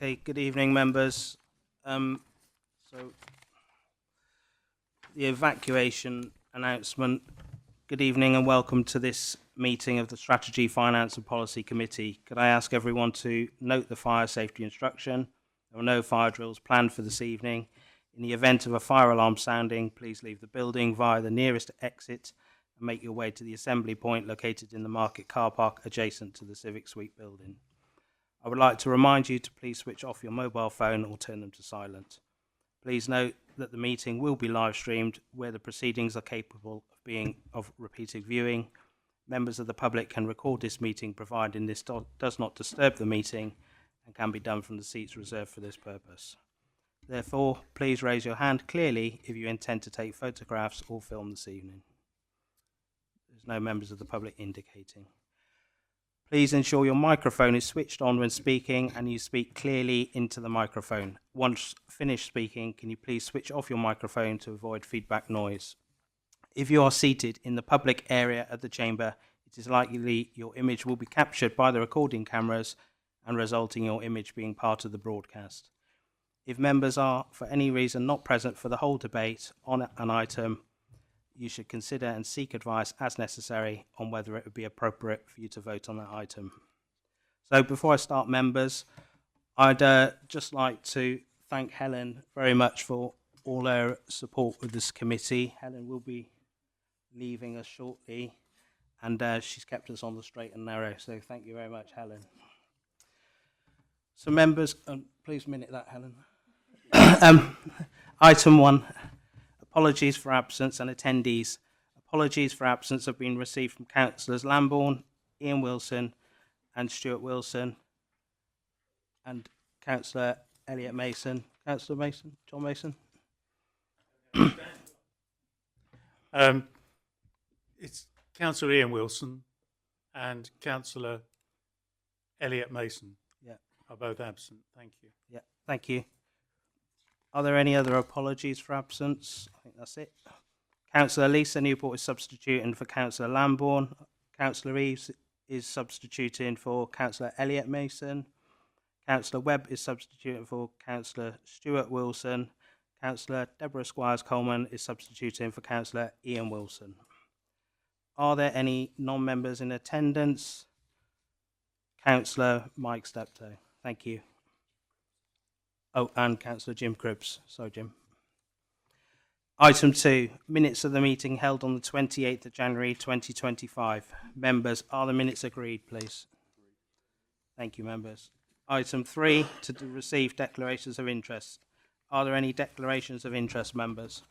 Okay, good evening, members. So the evacuation announcement. Good evening and welcome to this meeting of the Strategy, Finance and Policy Committee. Could I ask everyone to note the fire safety instruction? There are no fire drills planned for this evening. In the event of a fire alarm sounding, please leave the building via the nearest exit and make your way to the assembly point located in the market car park adjacent to the Civic Suite building. I would like to remind you to please switch off your mobile phone or turn them to silent. Please note that the meeting will be live streamed where the proceedings are capable of repeated viewing. Members of the public can record this meeting providing this does not disturb the meeting and can be done from the seats reserved for this purpose. Therefore, please raise your hand clearly if you intend to take photographs or film this evening. There's no members of the public indicating. Please ensure your microphone is switched on when speaking and you speak clearly into the microphone. Once finished speaking, can you please switch off your microphone to avoid feedback noise? If you are seated in the public area of the chamber, it is likely your image will be captured by the recording cameras and resulting in your image being part of the broadcast. If members are, for any reason, not present for the whole debate on an item, you should consider and seek advice as necessary on whether it would be appropriate for you to vote on that item. So before I start, members, I'd just like to thank Helen very much for all her support with this committee. Helen will be leaving us shortly, and she's kept us on the straight and narrow, so thank you very much, Helen. So members, please minute that, Helen. Item 1. Apologies for absence and attendees. Apologies for absence have been received from Councillors Lambourne, Ian Wilson and Stuart Wilson, and Councillor Elliot Mason. Councillor Mason? John Mason? It's Councillor Ian Wilson and Councillor Elliot Mason. Yeah. Are both absent. Thank you. Yeah, thank you. Are there any other apologies for absence? I think that's it. Councillor Lisa Newport is substituting for Councillor Lambourne. Councillor Eves is substituting for Councillor Elliot Mason. Councillor Webb is substituting for Councillor Stuart Wilson. Councillor Deborah Squires-Coleman is substituting for Councillor Ian Wilson. Are there any non-members in attendance? Councillor Mike Steptoe. Thank you. Oh, and Councillor Jim Cribbs. Sorry, Jim. Item 2, minutes of the meeting held on the 28th of January 2025. Members, are the minutes agreed, please? Thank you, members. Item 3, to receive declarations of interest. Are there any declarations of interest, members?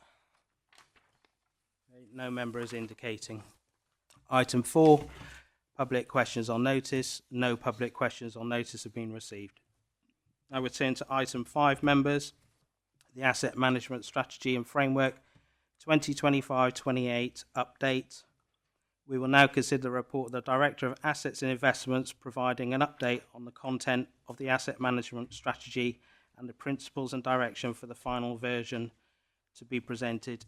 No member is indicating. Item 4, public questions on notice. No public questions on notice have been received. Now we turn to item 5, members, the Asset Management Strategy and Framework 2025-28 update. We will now consider the report of the Director of Assets and Investments providing an update on the content of the Asset Management Strategy and the principles and direction for the final version to be presented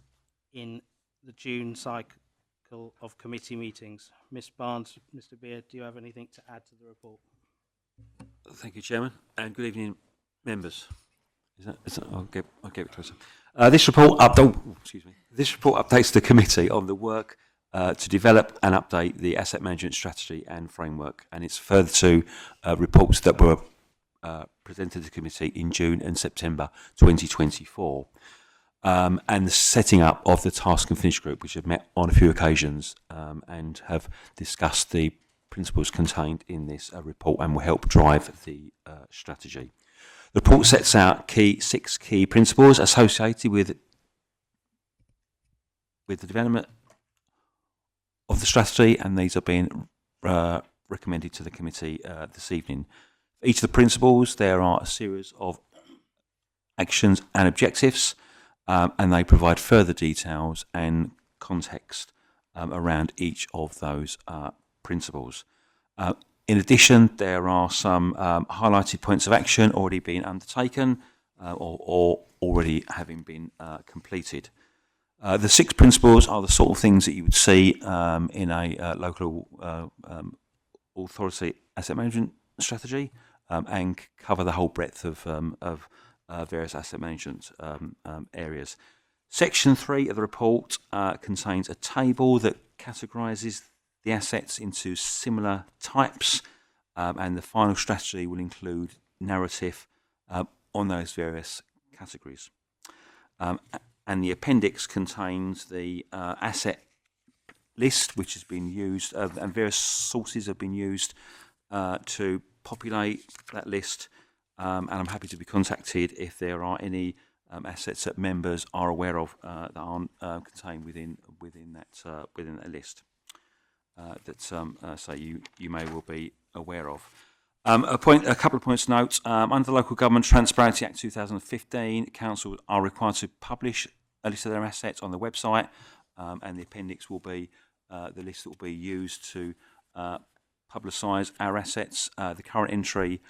in the June cycle of committee meetings. Ms Barnes, Mr Beard, do you have anything to add to the report? Thank you, Chairman, and good evening, members. I'll get it closer. This report updates the committee on the work to develop and update the asset management strategy and framework, and it's further to reports that were presented to the committee in June and September 2024, and the setting up of the Task and Finish Group, which have met on a few occasions and have discussed the principles contained in this report and will help drive the strategy. The report sets out six key principles associated with the development of the strategy, and these are being recommended to the committee this evening. For each of the principles, there are a series of actions and objectives, and they provide further details and context around each of those principles. In addition, there are some highlighted points of action already being undertaken or already having been completed. The 6 principles are the sort of things that you would see in a local authority asset management strategy. and cover the whole breadth of various asset management areas. Section 3 of the report contains a table that categorises the assets into similar types, and the final strategy will include narrative on those various categories. And the appendix contains the asset list, which has been used, and various sources have been used to populate that list. And I'm happy to be contacted if there are any assets that members are aware of that aren't contained within that list. So you may well be aware of. A couple of points to note. Under the Local Government Transparency Act 2015, councils are required to publish a list of their assets on the website, and the appendix will be the list that will be used to publicise our assets. The current entry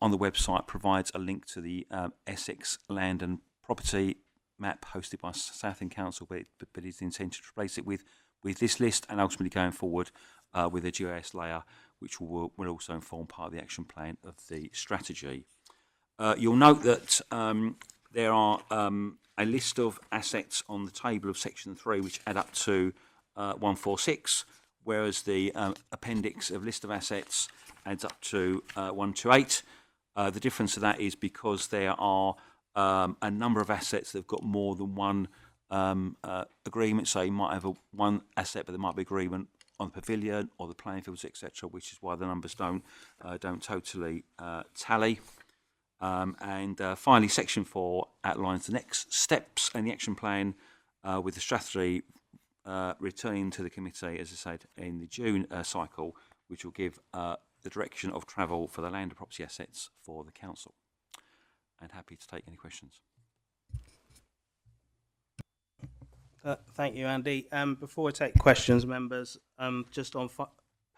on the website provides a link to the Essex Land and Property map hosted by Southend Council, but it's intended to replace it with this list, and ultimately going forward with a GIS layer, which will also form part of the action plan of the strategy. You'll note that there are a list of assets on the table of section 3 which add up to 146, whereas the appendix of list of assets adds up to 128. The difference to that is because there are a number of assets that have got more than one agreement. So you might have one asset, but there might be agreement on the pavilion or the playing fields, etc., which is why the numbers don't totally tally. And finally, section 4 outlines the next steps and the action plan with the strategy returning to the committee, as I said, in the June cycle, which will give the direction of travel for the land and property assets for the council. And happy to take any questions. Thank you, Andy. Before we take questions, members, just on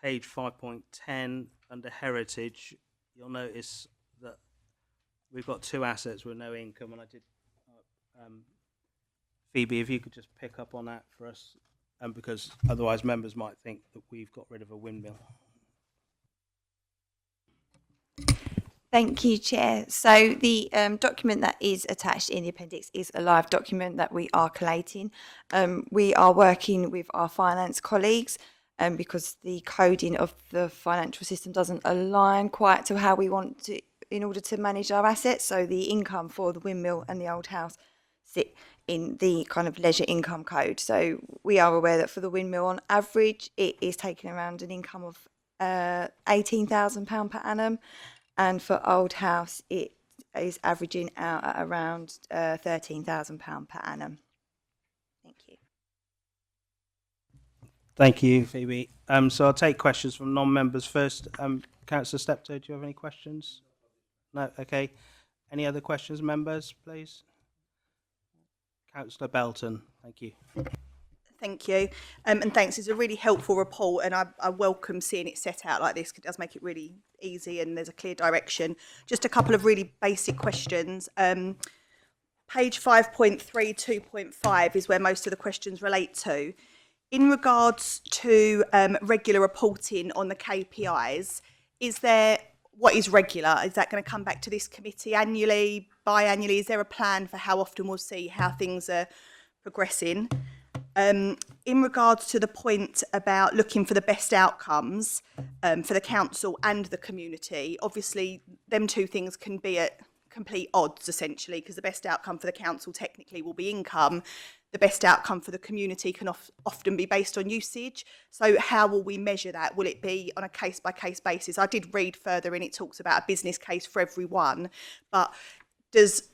page 5.10 under heritage, you'll notice that we've got two assets with no income, and I did. Phoebe, if you could just pick up on that for us, because otherwise members might think that we've got rid of a windmill. Thank you, Chair. So the document that is attached in the appendix is a live document that we are collating. We are working with our finance colleagues because the coding of the financial system doesn't align quite to how we want to in order to manage our assets. So the income for the windmill and the old house sit in the kind of leisure income code. So we are aware that for the windmill, on average, it is taking around an income of £18,000 per annum. And for Old House, it is averaging out at around £13,000 per annum. Thank you. Thank you, Phoebe. So I'll take questions from non-members first. Councillor Steptoe, do you have any questions? No? Okay. Any other questions, members, please? Councillor Belton, thank you. Thank you, and thanks. It's a really helpful report, and I welcome seeing it set out like this. It does make it really easy, and there's a clear direction. Just a couple of really basic questions. Page 5.3, 2.5 is where most of the questions relate to. In regards to regular reporting on the KPIs, what is regular? Is that going to come back to this committee annually, biannually? Is there a plan for how often we'll see how things are progressing? In regards to the point about looking for the best outcomes for the council and the community, obviously them two things can be at complete odds essentially, because the best outcome for the council technically will be income. The best outcome for the community can often be based on usage. So how will we measure that? Will it be on a case-by-case basis? I did read further and it talks about a business case for everyone, but does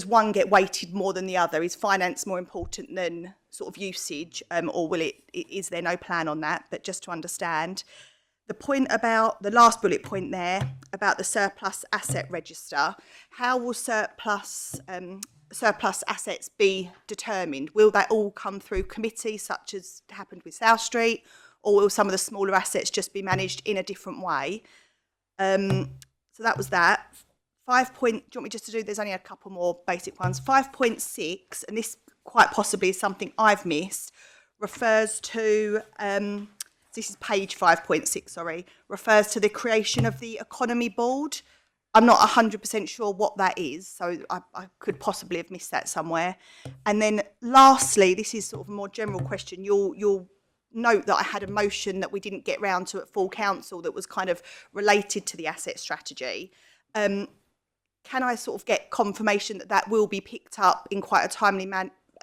one get weighted more than the other? Is finance more important than sort of usage, or is there no plan on that? But just to understand, the point about the last bullet point there about the surplus asset register, how will surplus assets be determined? Will that all come through committee, such as happened with South Street, or will some of the smaller assets just be managed in a different way? So that was that. Do you want me just to do, there's only a couple more basic ones. 5.6, and this quite possibly is something I've missed, refers to, this is page 5.6, sorry, refers to the creation of the Economy Board. I'm not 100% sure what that is, so I could possibly have missed that somewhere. And then lastly, this is sort of a more general question. You'll note that I had a motion that we didn't get round to at full council that was kind of related to the asset strategy. Can I sort of get confirmation that that will be picked up in quite a timely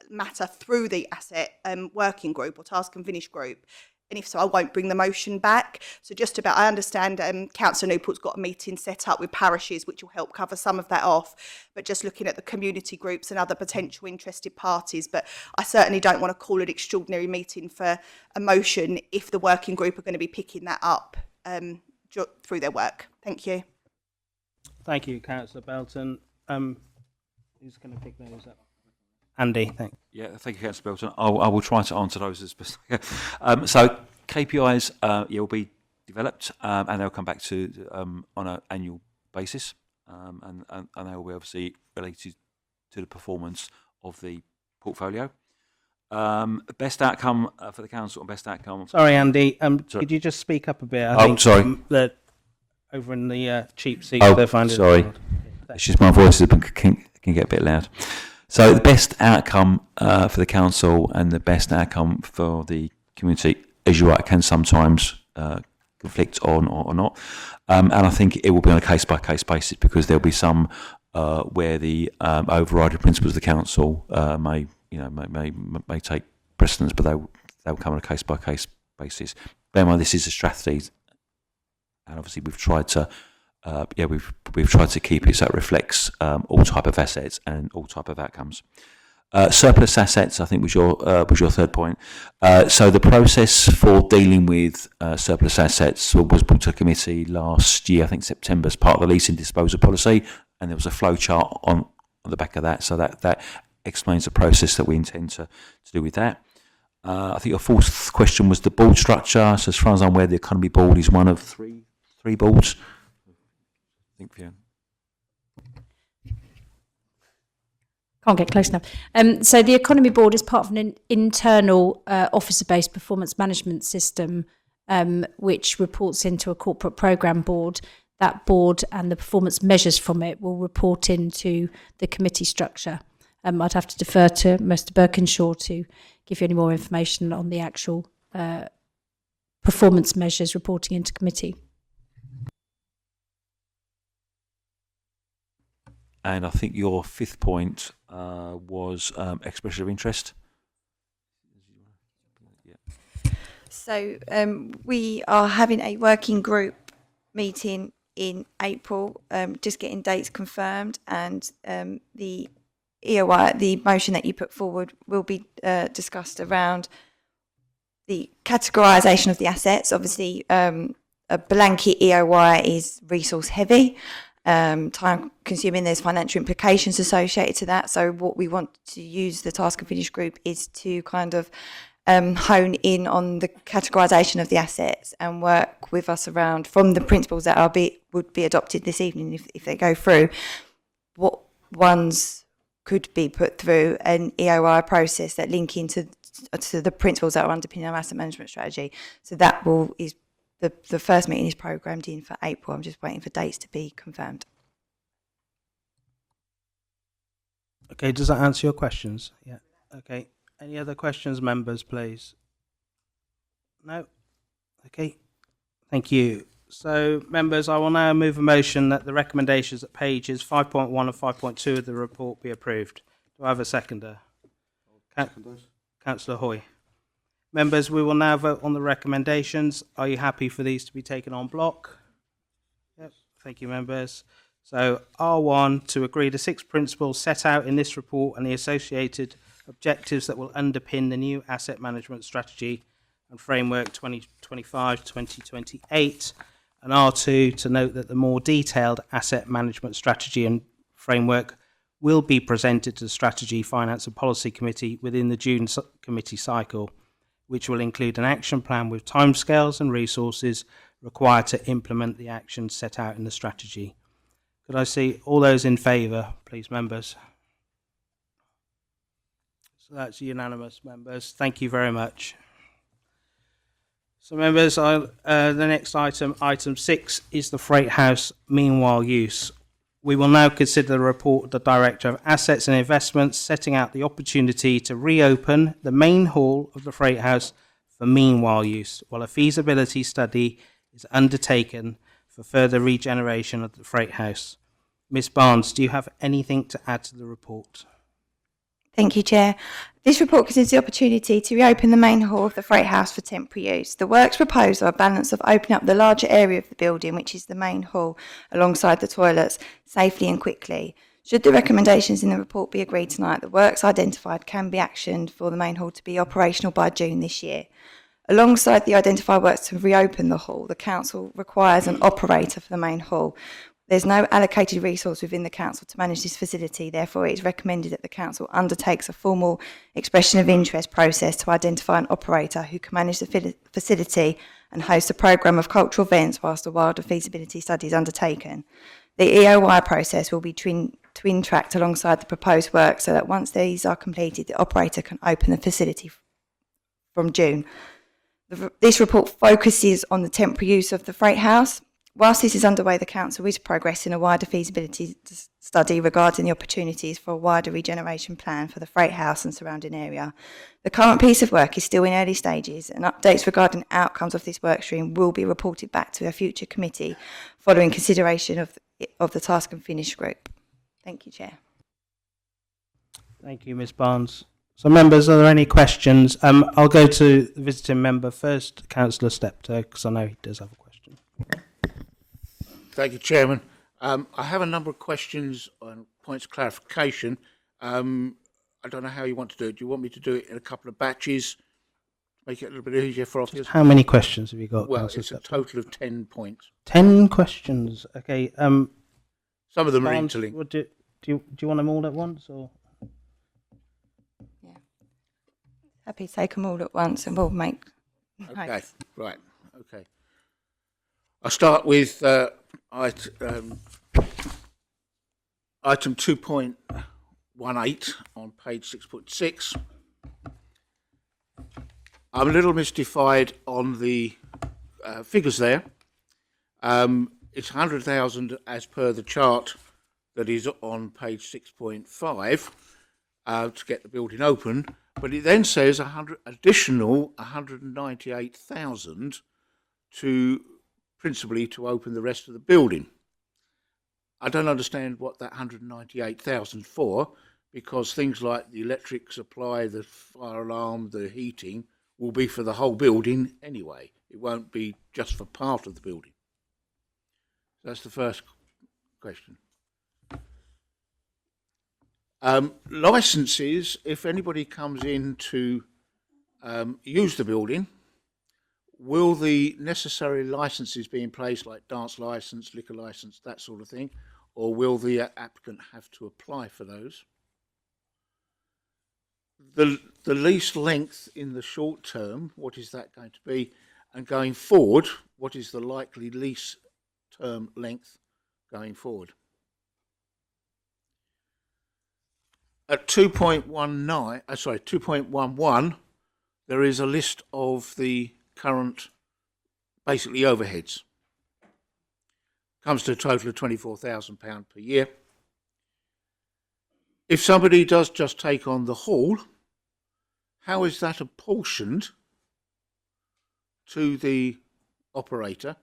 matter through the asset working group or task and finish group? And if so, I won't bring the motion back. So just about, I understand Councillor Newport's got a meeting set up with parishes, which will help cover some of that off. But just looking at the community groups and other potential interested parties. But I certainly don't want to call an extraordinary meeting for a motion if the working group are going to be picking that up through their work. Thank you. Thank you, Councillor Belton. Who's going to pick those up? Andy, thanks. Yeah, thank you, Councillor Belton. I will try to answer those as best I can. So KPIs will be developed and they'll come back to on an annual basis, and they will be obviously related to the performance of the portfolio. Best outcome for the council and best outcome. Sorry, Andy. Sorry. Could you just speak up a bit? Sorry. That over in the cheap seats, Oh, they're finding sorry. it hard. It's just my voice can get a bit loud. So the best outcome for the council and the best outcome for the community, as you're right, can sometimes conflict or not. And I think it will be on a case-by-case basis because there'll be some where the overriding principles of the council may take precedence, but they'll come on a case-by-case basis. Bear in mind, this is a strategy, and obviously we've tried to we've tried to keep it so it reflects all type of assets and all type of outcomes. Surplus assets, I think, was your third point. So the process for dealing with surplus assets was brought to a committee last year, I think September, as part of the leasing disposal policy, and there was a flow chart on the back of that. So that explains the process that we intend to do with that. I think your fourth question was the board structure. So as far as I'm aware, the economy board is one of three boards. I think, yeah. Can't get close enough. So the Economy Board is part of an internal officer-based performance management system, which reports into a corporate programme board. That board and the performance measures from it will report into the committee structure. I'd have to defer to Mr Birkinshaw to give you any more information on the actual performance measures reporting into committee. And I think your fifth point was expression of interest. Yeah. So we are having a working group meeting in April, just getting dates confirmed, and the EOI, the motion that you put forward, will be discussed around the categorisation of the assets. Obviously, a blanket EOI is resource heavy, time consuming. There's financial implications associated to that. So what we want to use the task and finish group is to kind of hone in on the categorisation of the assets and work with us around, from the principles that would be adopted this evening if they go through, what ones could be put through an EOI process that link into the principles that are underpinning our asset management strategy. So that is the first meeting is programmed in for April. I'm just waiting for dates to be confirmed. Okay, does that answer your questions? Yeah. Okay. Any other questions, members, please? No? Okay. Thank you. So, members, I will now move a motion that the recommendations at pages 5.1 and 5.2 of the report be approved. Do I have a seconder? Councillor Hoy. Members, we will now vote on the recommendations. Are you happy for these to be taken en bloc? Yep. Thank you, members. So, R1, to agree the 6 principles set out in this report and the associated objectives that will underpin the new asset management strategy and framework 2025-2028. And R2, to note that the more detailed asset management strategy and framework will be presented to the Strategy, Finance and Policy Committee within the June committee cycle, which will include an action plan with timescales and resources required to implement the actions set out in the strategy. Could I see all those in favour, please, members? So that's unanimous, members. Thank you very much. So, members, the next item, item 6, is the Freight House meanwhile use. We will now consider the report of the Director of Assets and Investments setting out the opportunity to reopen the main hall of the Freight House for meanwhile use, while a feasibility study is undertaken for further regeneration of the Freight House. Ms Barnes, do you have anything to add to the report? Thank you, Chair. This report considers the opportunity to reopen the main hall of the Freight House for temporary use. The works proposed are a balance of opening up the larger area of the building, which is the main hall, alongside the toilets, safely and quickly. Should the recommendations in the report be agreed tonight, the works identified can be actioned for the main hall to be operational by June this year. Alongside the identified works to reopen the hall, the Council requires an operator for the main hall. There's no allocated resource within the Council to manage this facility, therefore it is recommended that the Council undertakes a formal expression of interest process to identify an operator who can manage the facility and host a programme of cultural events whilst a wider feasibility study is undertaken. The EOI process will be twin-tracked alongside the proposed work so that once these are completed, the operator can open the facility from June. This report focuses on the temporary use of the Freight House. Whilst this is underway, the Council is progressing a wider feasibility study regarding the opportunities for a wider regeneration plan for the Freight House and surrounding area. The current piece of work is still in early stages, and updates regarding outcomes of this workstream will be reported back to a future committee following consideration of the task and finish group. Thank you, Chair. Thank you, Ms Barnes. So, members, are there any questions? I'll go to the visiting member first, Councillor Steptoe, because I know he does have a question. Thank you, Chairman. I have a number of questions and points of clarification. I don't know how you want to do it. Do you want me to do it in a couple of batches, make it a little bit easier for officers? How many questions have you got, Well, Councillor it's a Steptoe? total of 10 points. 10 questions. Okay. Some of them are Barnes, interlinked. what do you want them all at once, or? Happy to take them all at once and we'll make Okay, notes. right, okay. I'll start with item 2.18 on page 6.6. I'm a little mystified on the figures there. It's 100,000 as per the chart that is on page 6.5 to get the building open, but it then says additional 198,000 principally to open the rest of the building. I don't understand what that 198,000 for, because things like the electric supply, the fire alarm, the heating will be for the whole building anyway. It won't be just for part of the building. That's the first question. Licenses, if anybody comes in to use the building, will the necessary licenses be in place, like dance license, liquor license, that sort of thing, or will the applicant have to apply for those? The lease length in the short term, what is that going to be? And going forward, what is the likely lease term length going forward? At 2.11, there is a list of the current, basically, overheads. Comes to a total of £24,000 per year. If somebody does just take on the hall, how is that apportioned to the operator?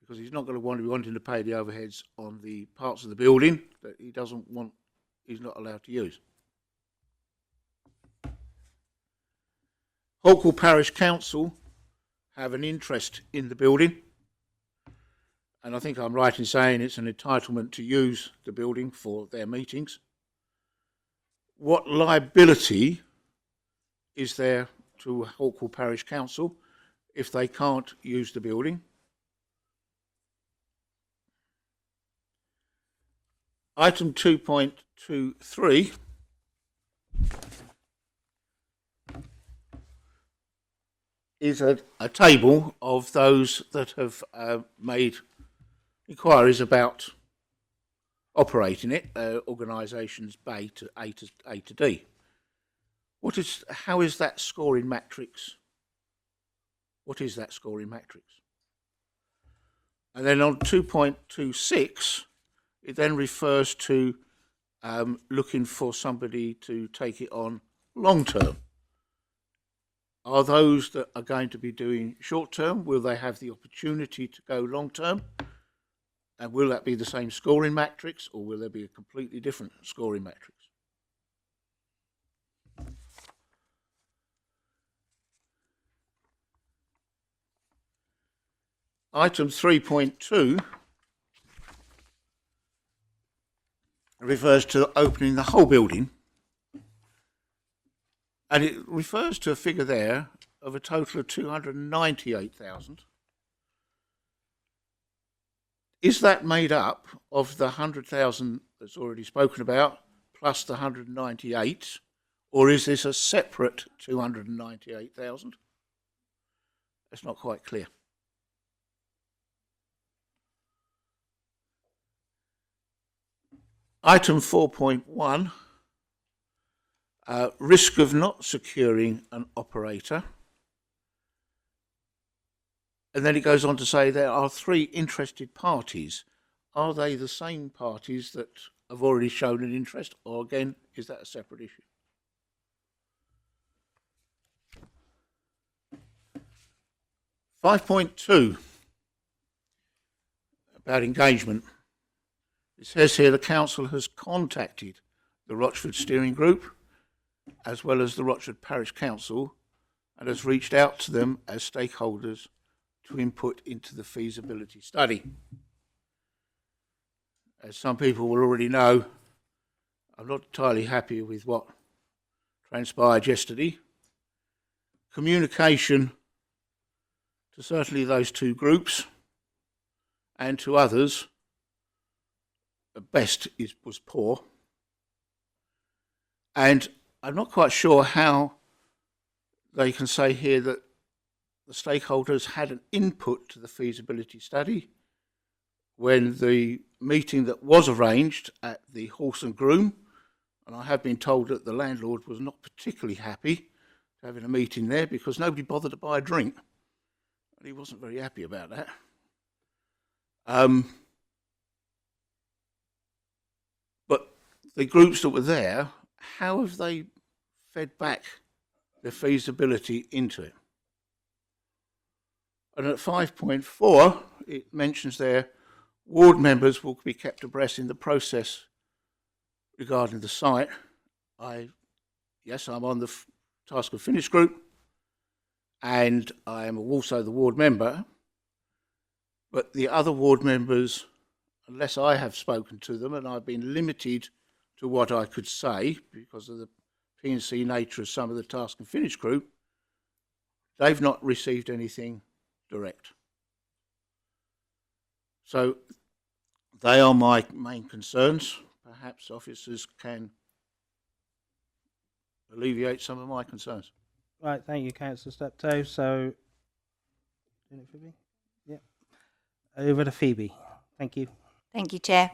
Because he's not going to be wanting to pay the overheads on the parts of the building that he doesn't want, he's not allowed to use. Hawkhall Parish Council have an interest in the building, and I think I'm right in saying it's an entitlement to use the building for their meetings. What liability is there to Hawkhall Parish Council if they can't use the building? Item 2.23 is a table of those that have made inquiries about operating it, organisations A to D. How is that scoring matrix? What is that scoring matrix? And then on 2.26, it then refers to looking for somebody to take it on long term. Are those that are going to be doing short term, will they have the opportunity to go long term? And will that be the same scoring matrix, or will there be a completely different scoring matrix? Item 3.2 refers to opening the whole building, and it refers to a figure there of a total of 298,000. Is that made up of the 100,000 that's already spoken about plus the 198, or is this a separate 298,000? It's not quite clear. Item 4.1, risk of not securing an operator. And then it goes on to say there are 3 interested parties. Are they the same parties that have already shown an interest, or again, is that a separate issue? (5.2) about engagement. It says here the council has contacted the Rochford Steering Group as well as the Rochford Parish Council and has reached out to them as stakeholders to input into the feasibility study. As some people will already know, I'm not entirely happy with what transpired yesterday. Communication to certainly those 2 groups and to others at best was poor. And I'm not quite sure how they can say here that the stakeholders had an input to the feasibility study when the meeting that was arranged at the Horse and Groom, and I have been told that the landlord was not particularly happy having a meeting there because nobody bothered to buy a drink, and he wasn't very happy about that. But the groups that were there, how have they fed back the feasibility into it? And at 5.4, it mentions there, ward members will be kept abreast in the process regarding the site. Yes, I'm on the Task and Finish group, and I am also the ward member, but the other ward members, unless I have spoken to them, and I've been limited to what I could say because of the P&C nature of some of the Task and Finish group, they've not received anything direct. So they are my main concerns. Perhaps officers can alleviate some of my concerns. Right, thank you, Councillor Steptoe. So, Phoebe? Yeah. Over to Phoebe. Thank you. Thank you, Chair.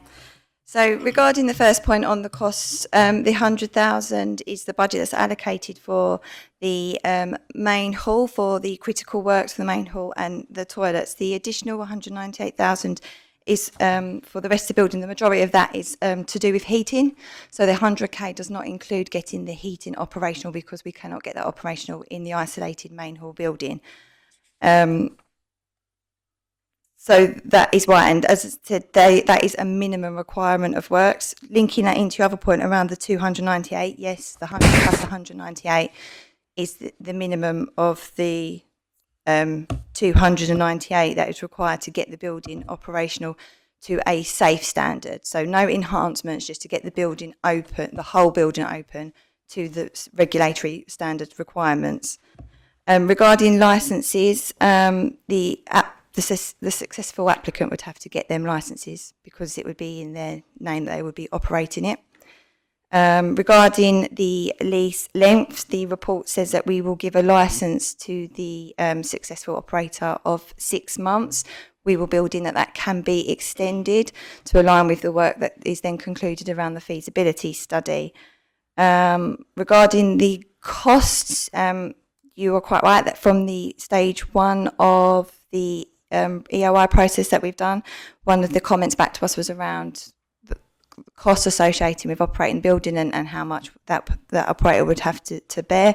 So regarding the first point on the costs, the 100,000 is the budget that's allocated for the main hall, for the critical works for the main hall and the toilets. The additional 198,000 is for the rest of the building. The majority of that is to do with heating. So the 100k does not include getting the heating operational because we cannot get that operational in the isolated main hall building. So that is why, and as I said, that is a minimum requirement of works. Linking that into your other point around the 298, yes, the 100 plus 198 is the minimum of the 298 that is required to get the building operational to a safe standard. So no enhancements, just to get the building open, the whole building open to the regulatory standard requirements. Regarding licences, the successful applicant would have to get them licences because it would be in their name that they would be operating it. Regarding the lease length, the report says that we will give a licence to the successful operator of 6 months. We will build in that can be extended to align with the work that is then concluded around the feasibility study. Regarding the costs, you are quite right that from the stage 1 of the EOI process that we've done, one of the comments back to us was around costs associated with operating the building and how much that operator would have to bear.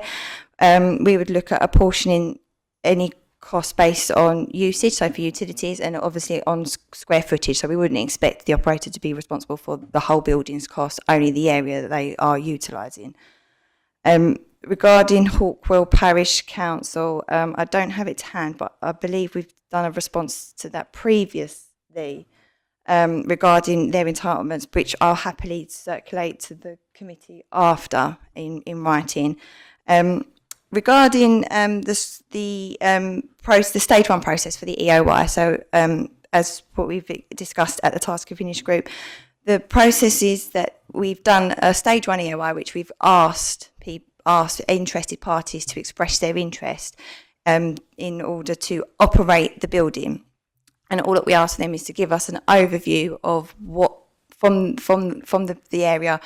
We would look at apportioning any cost based on usage, so for utilities, and obviously on square footage. So we wouldn't expect the operator to be responsible for the whole building's cost, only the area that they are utilising. Regarding Hawkwell Parish Council, I don't have it to hand, but I believe we've done a response to that previously regarding their entitlements, which I'll happily circulate to the committee after in writing. Regarding the stage 1 process for the EOY, so as what we've discussed at the Task and Finish group, the process is that we've done a stage 1 EOI, which we've asked interested parties to express their interest in order to operate the building. And all that we ask them is to give us an overview of what, from the area,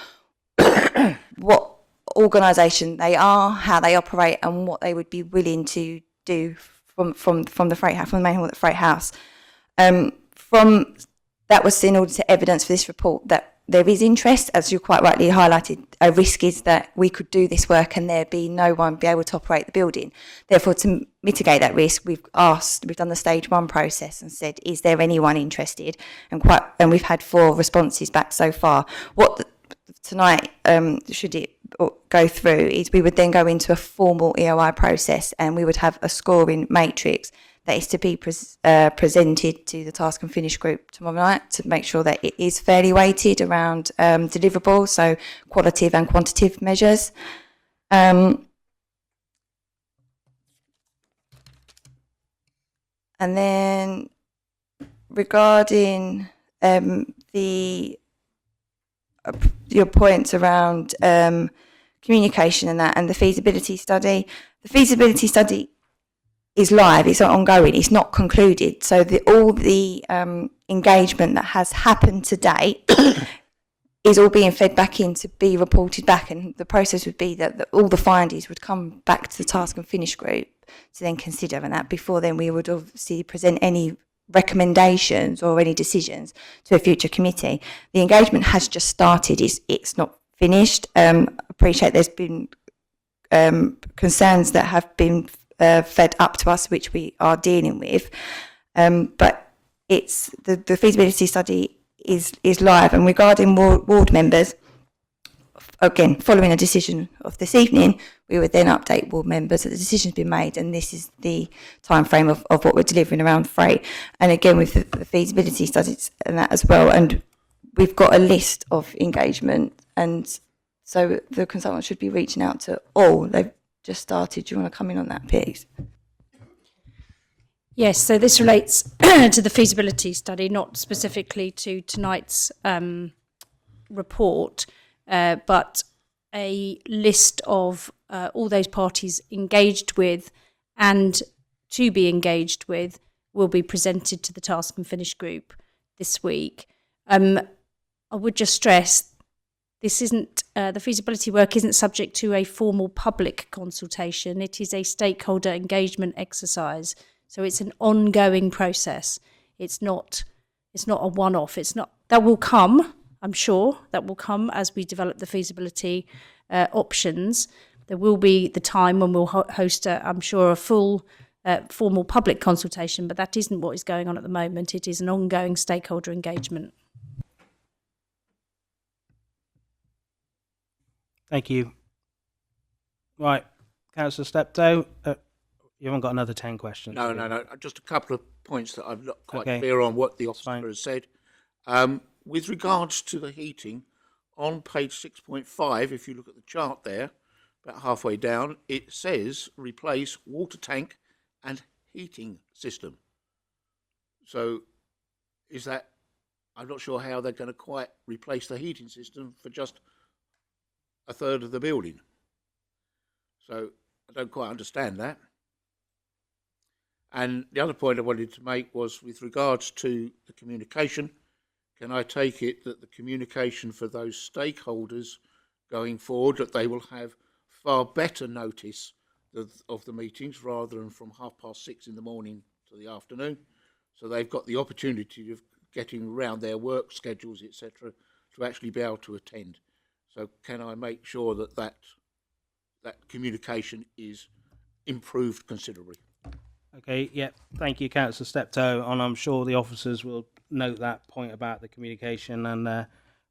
what organisation they are, how they operate, and what they would be willing to do from the freight house, from the main hall at the freight house. From that was in order to evidence for this report that there is interest, as you quite rightly highlighted. A risk is that we could do this work and there be no one be able to operate the building. Therefore, to mitigate that risk, we've done the stage 1 process and said, is there anyone interested? And we've had 4 responses back so far. Tonight, should it go through, is we would then go into a formal EOI process and we would have a scoring matrix that is to be presented to the Task and Finish group tomorrow night to make sure that it is fairly weighted around deliverables, so qualitative and quantitative measures. And then regarding your points around communication and that, and the feasibility study is live, it's ongoing, it's not concluded. So all the engagement that has happened to date is all being fed back in to be reported back, and the process would be that all the findings would come back to the Task and Finish group to then consider, and that before then we would obviously present any recommendations or any decisions to a future committee. The engagement has just started, it's not finished. Appreciate there's been concerns that have been fed up to us, which we are dealing with, but it's the feasibility study is live. And regarding ward members, again, following a decision of this evening, we would then update ward members that the decision's been made, and this is the time frame of what we're delivering around freight. And again, with the feasibility studies and that as well, and we've got a list of engagement, and so the consultant should be reaching out to all. They've just started. Do you want to come in on that, please? Yes, so this relates to the feasibility study, not specifically to tonight's report, but a list of all those parties engaged with and to be engaged with will be presented to the Task and Finish group this week. I would just stress this isn't, the feasibility work isn't subject to a formal public consultation. It is a stakeholder engagement exercise. So it's an ongoing process. It's not a one-off. That will come, I'm sure, that will come as we develop the feasibility options. There will be the time when we'll host, I'm sure, a full formal public consultation, but that isn't what is going on at the moment. It is an ongoing stakeholder engagement. Thank you. Right, Councillor Steptoe, you haven't got another 10 questions. No. Just a couple of points that I'm not quite Okay. clear on what the officer fine. has said. With regards to the heating, on page 6.5, if you look at the chart there, about halfway down, it says replace water tank and heating system. So is that, I'm not sure how they're going to quite replace the heating system for just a third of the building. So I don't quite understand that. And the other point I wanted to make was with regards to the communication. Can I take it that the communication for those stakeholders going forward, that they will have far better notice of the meetings rather than from 6:30 in the morning to the afternoon? So they've got the opportunity of getting around their work schedules, etc., to actually be able to attend. So can I make sure that that communication is improved considerably? Okay, yeah, thank you, Councillor Steptoe, and I'm sure the officers will note that point about the communication, and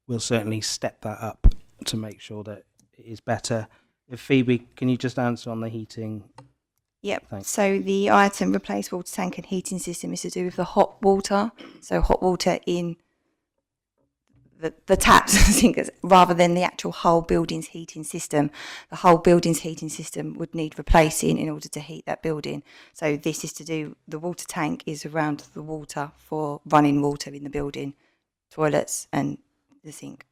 we'll certainly step that up to make sure that it is better. If Phoebe, can you just answer on the heating? Yep. Thanks. So the item replace water tank and heating system is to do with the hot water. So hot water in the taps, I think, rather than the actual whole building's heating system. The whole building's heating system would need replacing in order to heat that building. So this is to do, the water tank is around the water for running water in the building, toilets and the sink.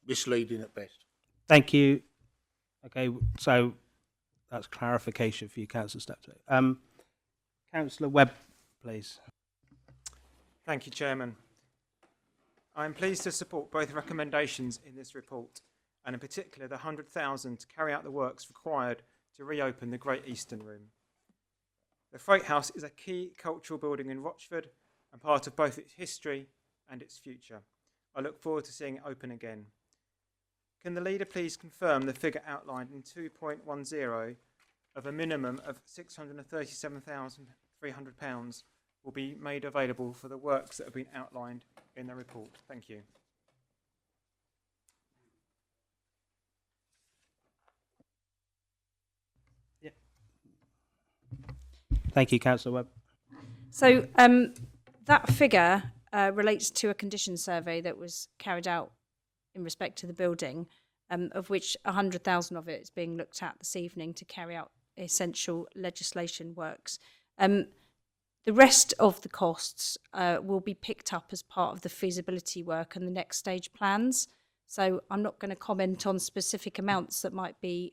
Misleading at best. Thank you. Okay, so that's clarification for you, Councillor Steptoe. Councillor Webb, please. Thank you, Chairman. I am pleased to support both recommendations in this report, and in particular the 100,000 to carry out the works required to reopen the Great Eastern Room. The Freight House is a key cultural building in Rochford and part of both its history and its future. I look forward to seeing it open again. Can the leader please confirm the figure outlined in 2.10 of a minimum of £637,300 will be made available for the works that have been outlined in the report? Thank you. Thank you, Councillor Webb. So that figure relates to a condition survey that was carried out in respect to the building, of which 100,000 of it is being looked at this evening to carry out essential legislation works. The rest of the costs will be picked up as part of the feasibility work and the next stage plans. So I'm not going to comment on specific amounts that might be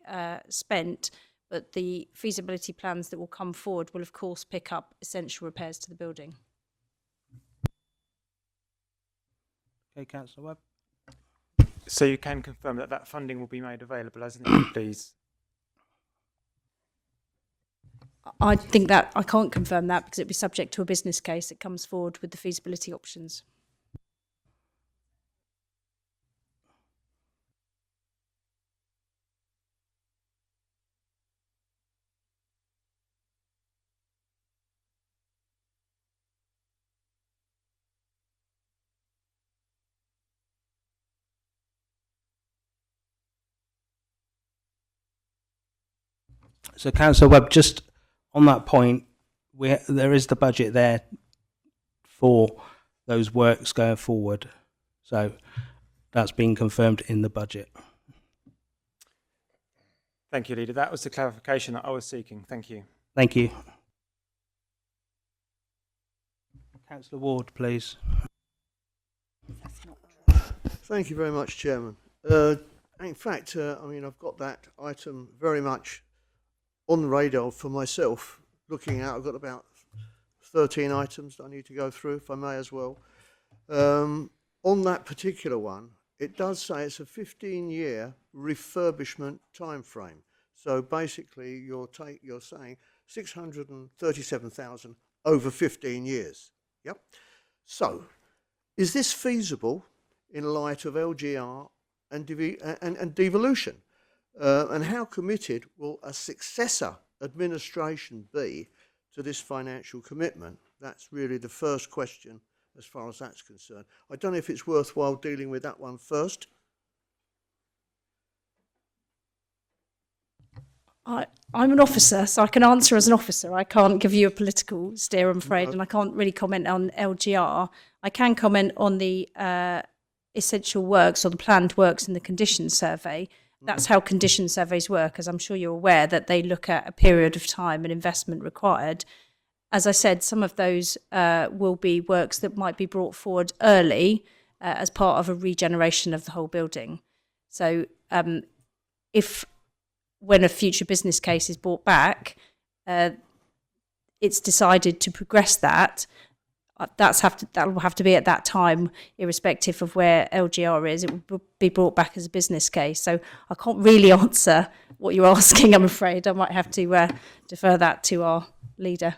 spent, but the feasibility plans that will come forward will of course pick up essential repairs to the building. Okay, Councillor Webb. So you can confirm that that funding will be made available as needed, please? I think that I can't confirm that because it'd be subject to a business case that comes forward with the feasibility options. So, Councillor Webb, just on that point, there is the budget there for those works going forward. So that's been confirmed in the budget. Thank you, Leader. That was the clarification that I was seeking. Thank you. Thank you. Councillor Ward, please. Thank you very much, Chairman. In fact, I mean, I've got that item very much on the radar for myself. Looking at, I've got about 13 items that I need to go through, if I may as well. On that particular one, it does say it's a 15-year refurbishment time frame. So basically, you're saying 637,000 over 15 years. Yep. So, is this feasible in light of LGR and devolution? And how committed will a successor administration be to this financial commitment? That's really the first question as far as that's concerned. I don't know if it's worthwhile dealing with that one first. I'm an officer, so I can answer as an officer. I can't give you a political steer, I'm afraid, and I can't really comment on LGR. I can comment on the essential works or the planned works in the condition survey. That's how condition surveys work, as I'm sure you're aware, that they look at a period of time and investment required. As I said, some of those will be works that might be brought forward early as part of a regeneration of the whole building. So if when a future business case is brought back, it's decided to progress that, that will have to be at that time, irrespective of where LGR is. It will be brought back as a business case. So I can't really answer what you're asking, I'm afraid. I might have to defer that to our leader.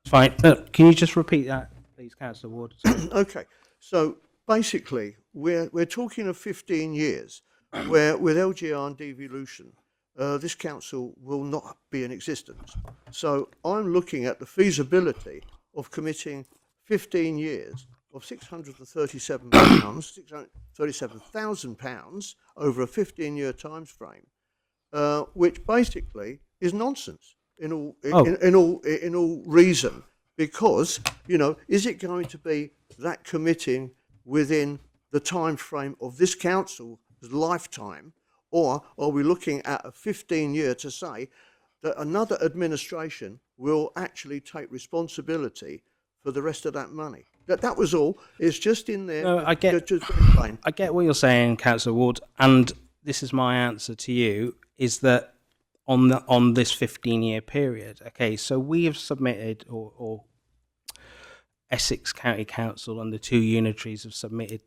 Fine. Can you just repeat that, please, Councillor Ward? Okay. So basically, we're talking of 15 years, where with LGR and devolution, this council will not be in existence. So I'm looking at the feasibility of committing 15 years of £637,000 over a 15-year time frame, which basically is nonsense in all reason. Because, you know, is it going to be that committing within the time frame of this council's lifetime, or are we looking at a 15-year to say that another administration will actually take responsibility for the rest of that money? That was all. It's just in there. No, I get- to explain. I get what you're saying, Councillor Ward, and this is my answer to you, is that on this 15-year period, okay, so we have submitted, or Essex County Council and the two unitaries have submitted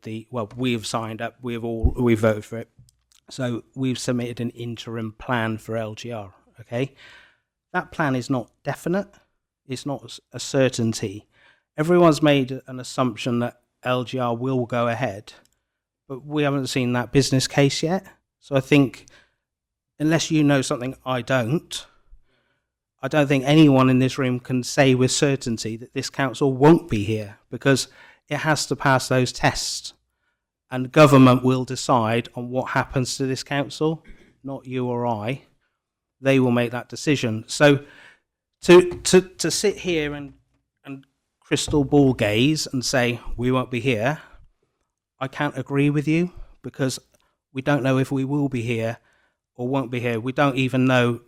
we have signed up, we voted for it, so we've submitted an interim plan for LGR, okay? That plan is not definite, it's not a certainty. Everyone's made an assumption that LGR will go ahead, but we haven't seen that business case yet. So I think, unless you know something I don't think anyone in this room can say with certainty that this council won't be here, because it has to pass those tests. And government will decide on what happens to this council, not you or I. They will make that decision. So to sit here and crystal ball gaze and say we won't be here, I can't agree with you, because we don't know if we will be here or won't be here. We don't even know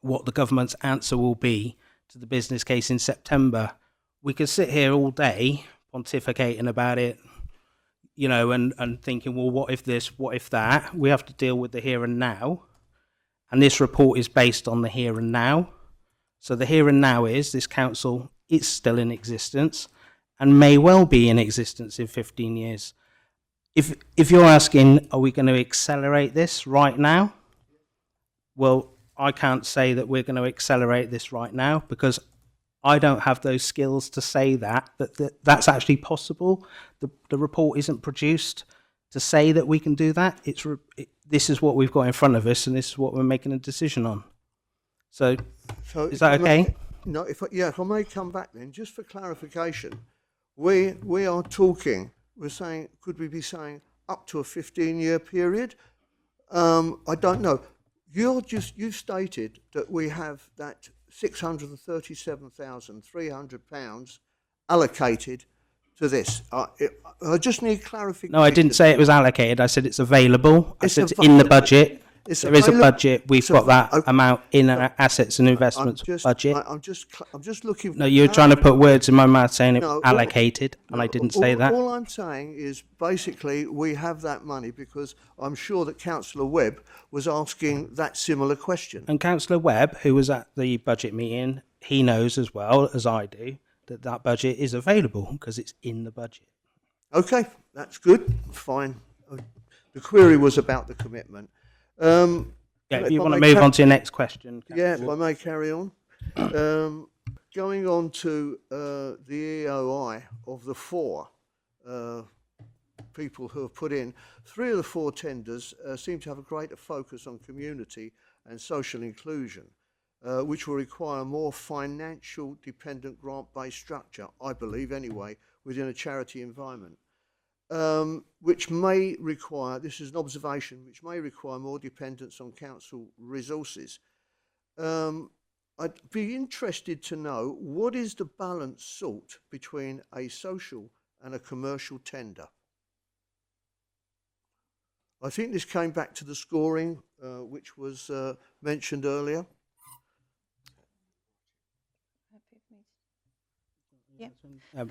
what the government's answer will be to the business case in September. We could sit here all day pontificating about it, you know, and thinking, well, what if this, what if that? We have to deal with the here and now. And this report is based on the here and now. So the here and now is this council is still in existence and may well be in existence in 15 years. If you're asking, are we going to accelerate this right now? Well, I can't say that we're going to accelerate this right now, because I don't have those skills to say that's actually possible. The report isn't produced to say that we can do that. This is what we've got in front of us, and this is what we're making a decision on. So is that okay? No, if I may come back then, just for clarification, we are talking, we're saying, could we be saying up to a 15-year period? I don't know. You've stated that we have that £637,300 allocated to this. I just need clarification. No, I didn't say it was allocated. I said it's available. I It's said it's in the available. budget. It's There is a available. budget. We've It's got that okay. amount in our assets and investments budget. I'm just looking. No, you're trying to put words in my mouth saying it No, was all- allocated, and I didn't say that. All I'm saying is basically we have that money, because I'm sure that Councillor Webb was asking that similar question. And Councillor Webb, who was at the budget meeting, he knows as well as I do that that budget is available because it's in the budget. Okay, that's good. Fine. The query was about the commitment. Yeah, If if you I want to may move ca- on to your next question. Yeah, if Councillor. I may carry on. Going on to the EOI of the four people who have put in, 3 of the 4 tenders seem to have a greater focus on community and social inclusion, which will require more financial dependent grant-based structure, I believe anyway, within a charity environment. Which may require, this is an observation, which may require more dependence on council resources. I'd be interested to know, what is the balance sought between a social and a commercial tender? I think this came back to the scoring, which was mentioned earlier.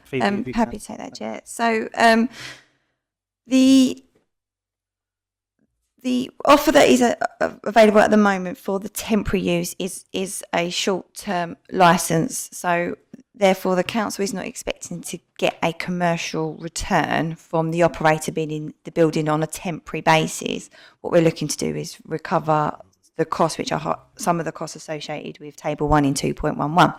Phoebe, if you Happy can. to take that, Chair. So the offer that is available at the moment for the temporary use is a short-term licence. So therefore, the council is not expecting to get a commercial return from the operator being in the building on a temporary basis. What we're looking to do is recover the costs, which are some of the costs associated with Table 1 in 2.11.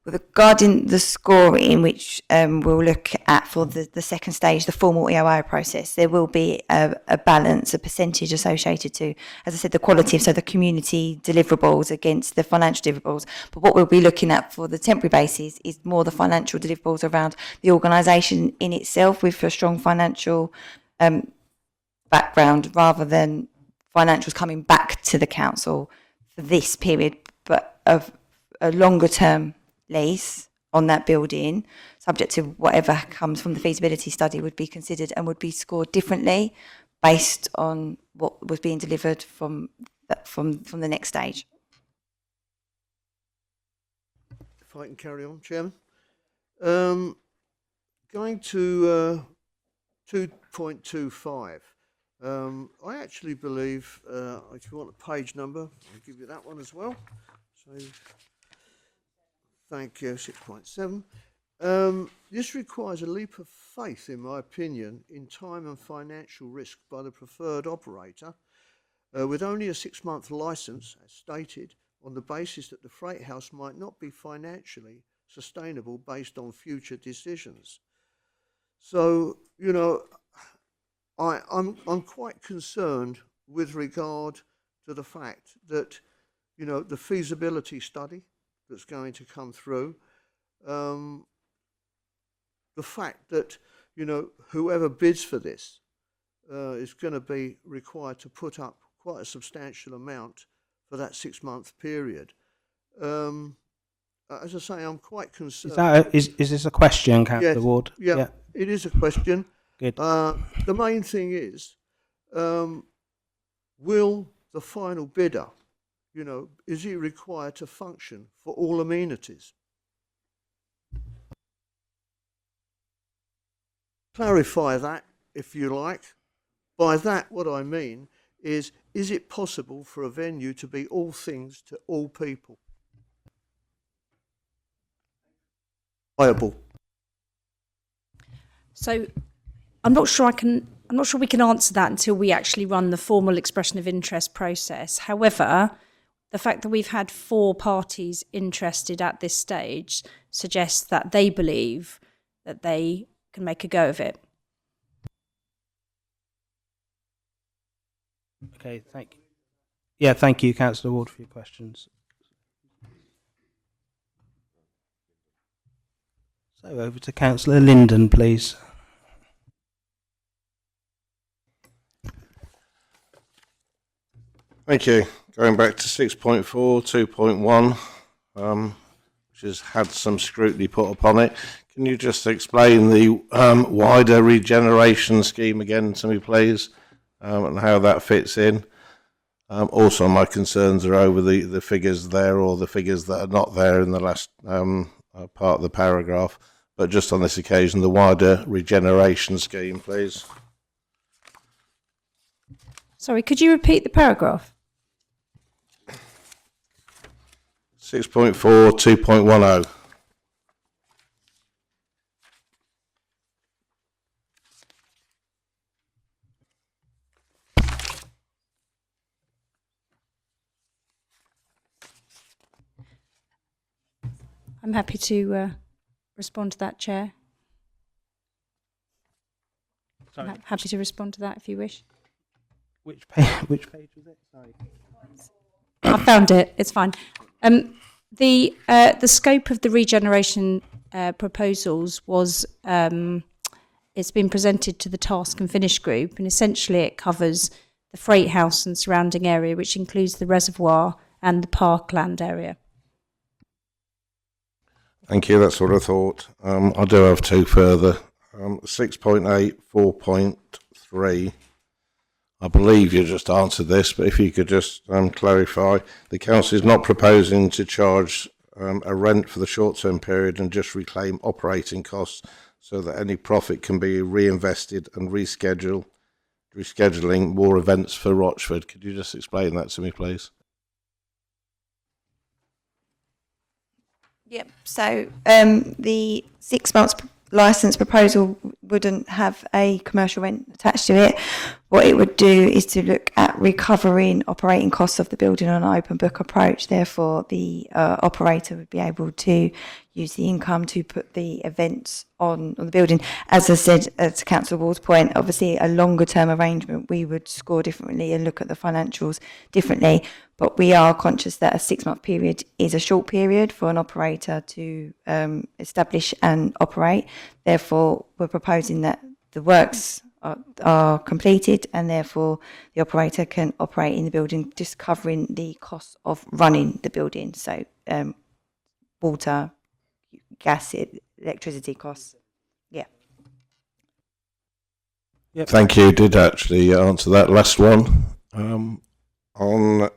Regarding the scoring, which we'll look at for the second stage, the formal EOI process, there will be a balance, a percentage associated to, as I said, the quality, so the community deliverables against the financial deliverables. But what we'll be looking at for the temporary basis is more the financial deliverables around the organisation in itself with a strong financial background, rather than financials coming back to the council for this period, but of a longer term lease on that building, subject to whatever comes from the feasibility study, would be considered and would be scored differently based on what was being delivered from the next stage. If I can carry on, Chairman. Going to 2.25. I actually believe, if you want a page number, I'll give you that one as well. So, thank you, 6.7. This requires a leap of faith, in my opinion, in time and financial risk by the preferred operator, with only a 6-month licence, as stated, on the basis that the freight house might not be financially sustainable based on future decisions. So, you know, I'm quite concerned with regard to the fact that, you know, the feasibility study that's going to come through, the fact that, you know, whoever bids for this is going to be required to put up quite a substantial amount for that 6-month period. As I say, I'm quite concerned. Is this a question, Councillor Yes, Ward? Yeah, it is a question. Good. The main thing is, will the final bidder, you know, is he required to function for all amenities? Clarify that, if you like. By that, what I mean is it possible for a venue to be all things to all people? Viable. So I'm not sure we can answer that until we actually run the formal expression of interest process. However, the fact that we've had 4 parties interested at this stage suggests that they believe that they can make a go of it. Okay, thank you. Yeah, thank you, Councillor Ward, for your questions. So over to Councillor Linden, please. Thank you. Going back to 6.4, 2.1, which has had some scrutiny put upon it. Can you just explain the wider regeneration scheme again to me, please, and how that fits in? Also, my concerns are over the figures there, or the figures that are not there in the last part of the paragraph. But just on this occasion, the wider regeneration scheme, please. Sorry, could you repeat the paragraph? 6.4, 2.10. I'm happy to respond to that, Chair. Sorry. I'm happy to respond to that if you wish. Which page was it? Sorry. I found it. It's fine. The scope of the regeneration proposals was it's been presented to the Task and Finish group, and essentially it covers the freight house and surrounding area, which includes the reservoir and the parkland area. Thank you, that's what I thought. I do have 2 further. 6.8, 4.3. I believe you just answered this, but if you could just clarify. The council is not proposing to charge a rent for the short-term period and just reclaim operating costs so that any profit can be reinvested and rescheduling more events for Rochford. Could you just explain that to me, please? Yep. So the 6 months licence proposal wouldn't have a commercial rent attached to it. what it would do is to look at recovering operating costs of the building on an open book approach. Therefore, the operator would be able to use the income to put the events on the building. As I said, to Councillor Ward's point, obviously a longer term arrangement, we would score differently and look at the financials differently. But we are conscious that a 6-month period is a short period for an operator to establish and operate. Therefore, we're proposing that the works are completed and therefore the operator can operate in the building, just covering the costs of running the building. So water, gas, electricity costs. Yeah. Yep. Thank you. Did actually answer that last one. On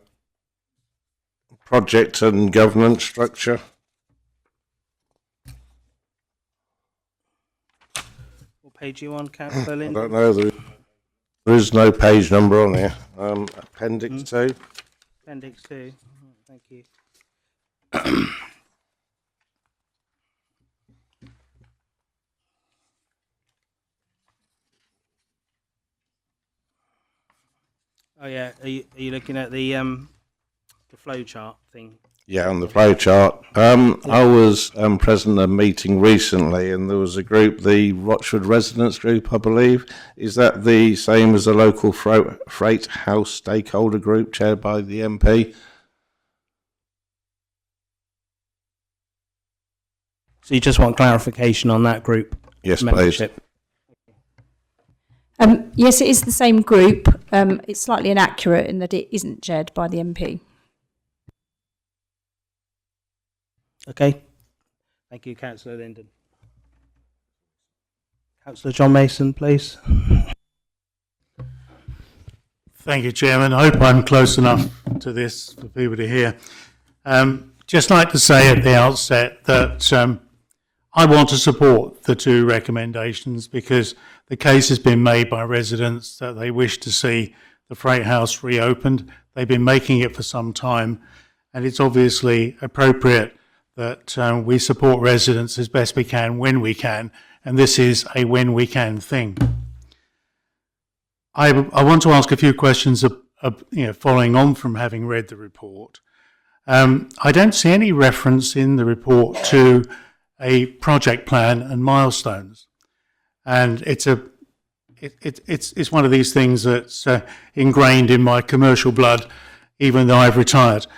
project and governance structure. What page are you on, Councillor I Lind? don't know. There is no page number on here. Appendix 2. Appendix 2. Thank you. Oh yeah, are you looking at the flow chart thing? Yeah, on the flow chart. I was present at a meeting recently, and there was a group, the Rochford Residents Group, I believe. Is that the same as the local freight house stakeholder group chaired by the MP? So you just want clarification on that group? Yes, membership? Yes, it is the same group. It's slightly inaccurate in that it isn't chaired by the MP. Okay. Thank you, Councillor Linden. Councillor John Mason, please. Thank you, Chairman. I hope I'm close enough to this for people to hear. Just like to say at the outset that I want to support the two recommendations because the case has been made by residents that they wish to see the Freight House reopened. They've been making it for some time, and it's obviously appropriate that we support residents as best we can when we can, and this is a when we can thing. I want to ask a few questions following on from having read the report. I don't see any reference in the report to a project plan and milestones, and it's one of these things that's ingrained in my commercial blood, even though I've retired.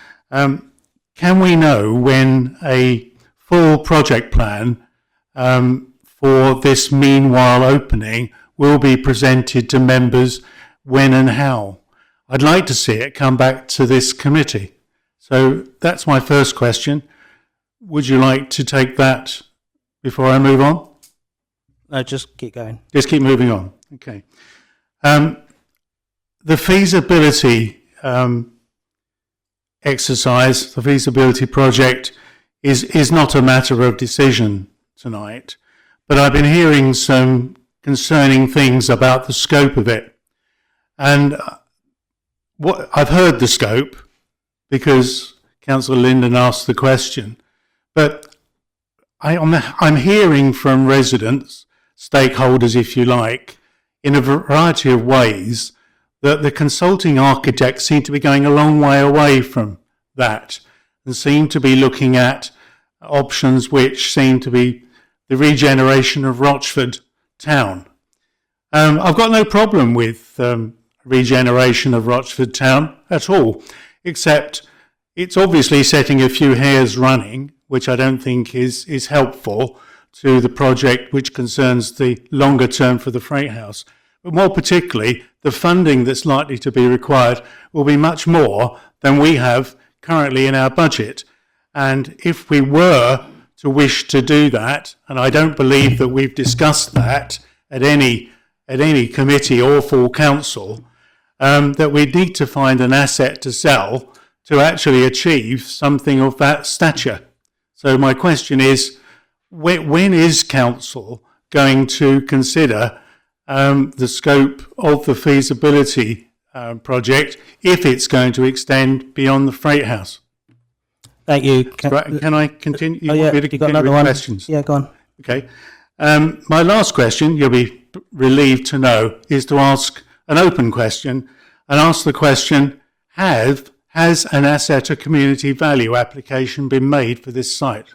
Can we know when a full project plan for this meanwhile opening will be presented to members, when and how? I'd like to see it come back to this committee. So that's my first question. Would you like to take that before I move on? No, just keep going. Just keep moving on. Okay. The feasibility exercise, the feasibility project, is not a matter of decision tonight, but I've been hearing some concerning things about the scope of it. And what I've heard the scope because Councillor Linden asked the question, but I'm hearing from residents, stakeholders if you like, in a variety of ways that the consulting architects seem to be going a long way away from that and seem to be looking at options which seem to be the regeneration of Rochford town. I've got no problem with regeneration of Rochford town at all, except it's obviously setting a few hairs running, which I don't think is helpful to the project which concerns the longer term for the Freight House. But more particularly, the funding that's likely to be required will be much more than we have currently in our budget. And if we were to wish to do that, and I don't believe that we've discussed that at any committee or full council, that we need to find an asset to sell to actually achieve something of that stature. So my question is, when is council going to consider the scope of the feasibility project if it's going to extend beyond the Freight House? Thank you. Can I continue? Oh, yeah, you got another one? Questions? Yeah, go on. Okay. My last question, you'll be relieved to know, is to ask an open question and ask the question, has an asset or community value application been made for this site,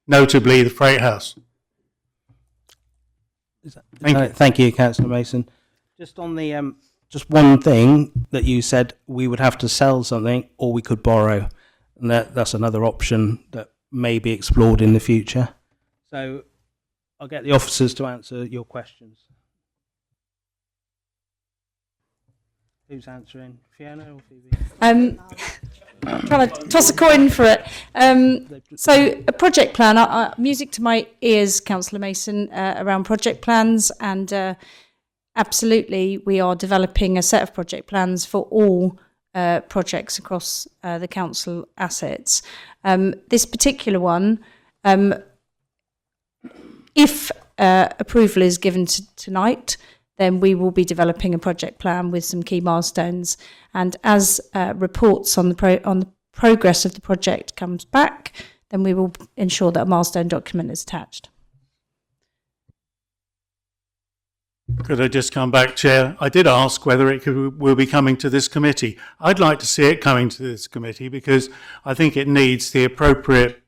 notably the Freight House? Thank you, Councillor Mason. Just on the just one thing that you said, we would have to sell something or we could borrow, and that's another option that may be explored in the future. So I'll get the officers to answer your questions. Who's answering? Fiona or Phoebe? Trying to toss a coin for it. So a project plan, music to my ears, Councillor Mason, around project plans, and absolutely we are developing a set of project plans for all projects across the council assets. This particular one, if approval is given tonight, then we will be developing a project plan with some key milestones. And as reports on the progress of the project comes back, then we will ensure that a milestone document is attached. Could I just come back, Chair? I did ask whether it will be coming to this committee. I'd like to see it coming to this committee because I think it needs the appropriate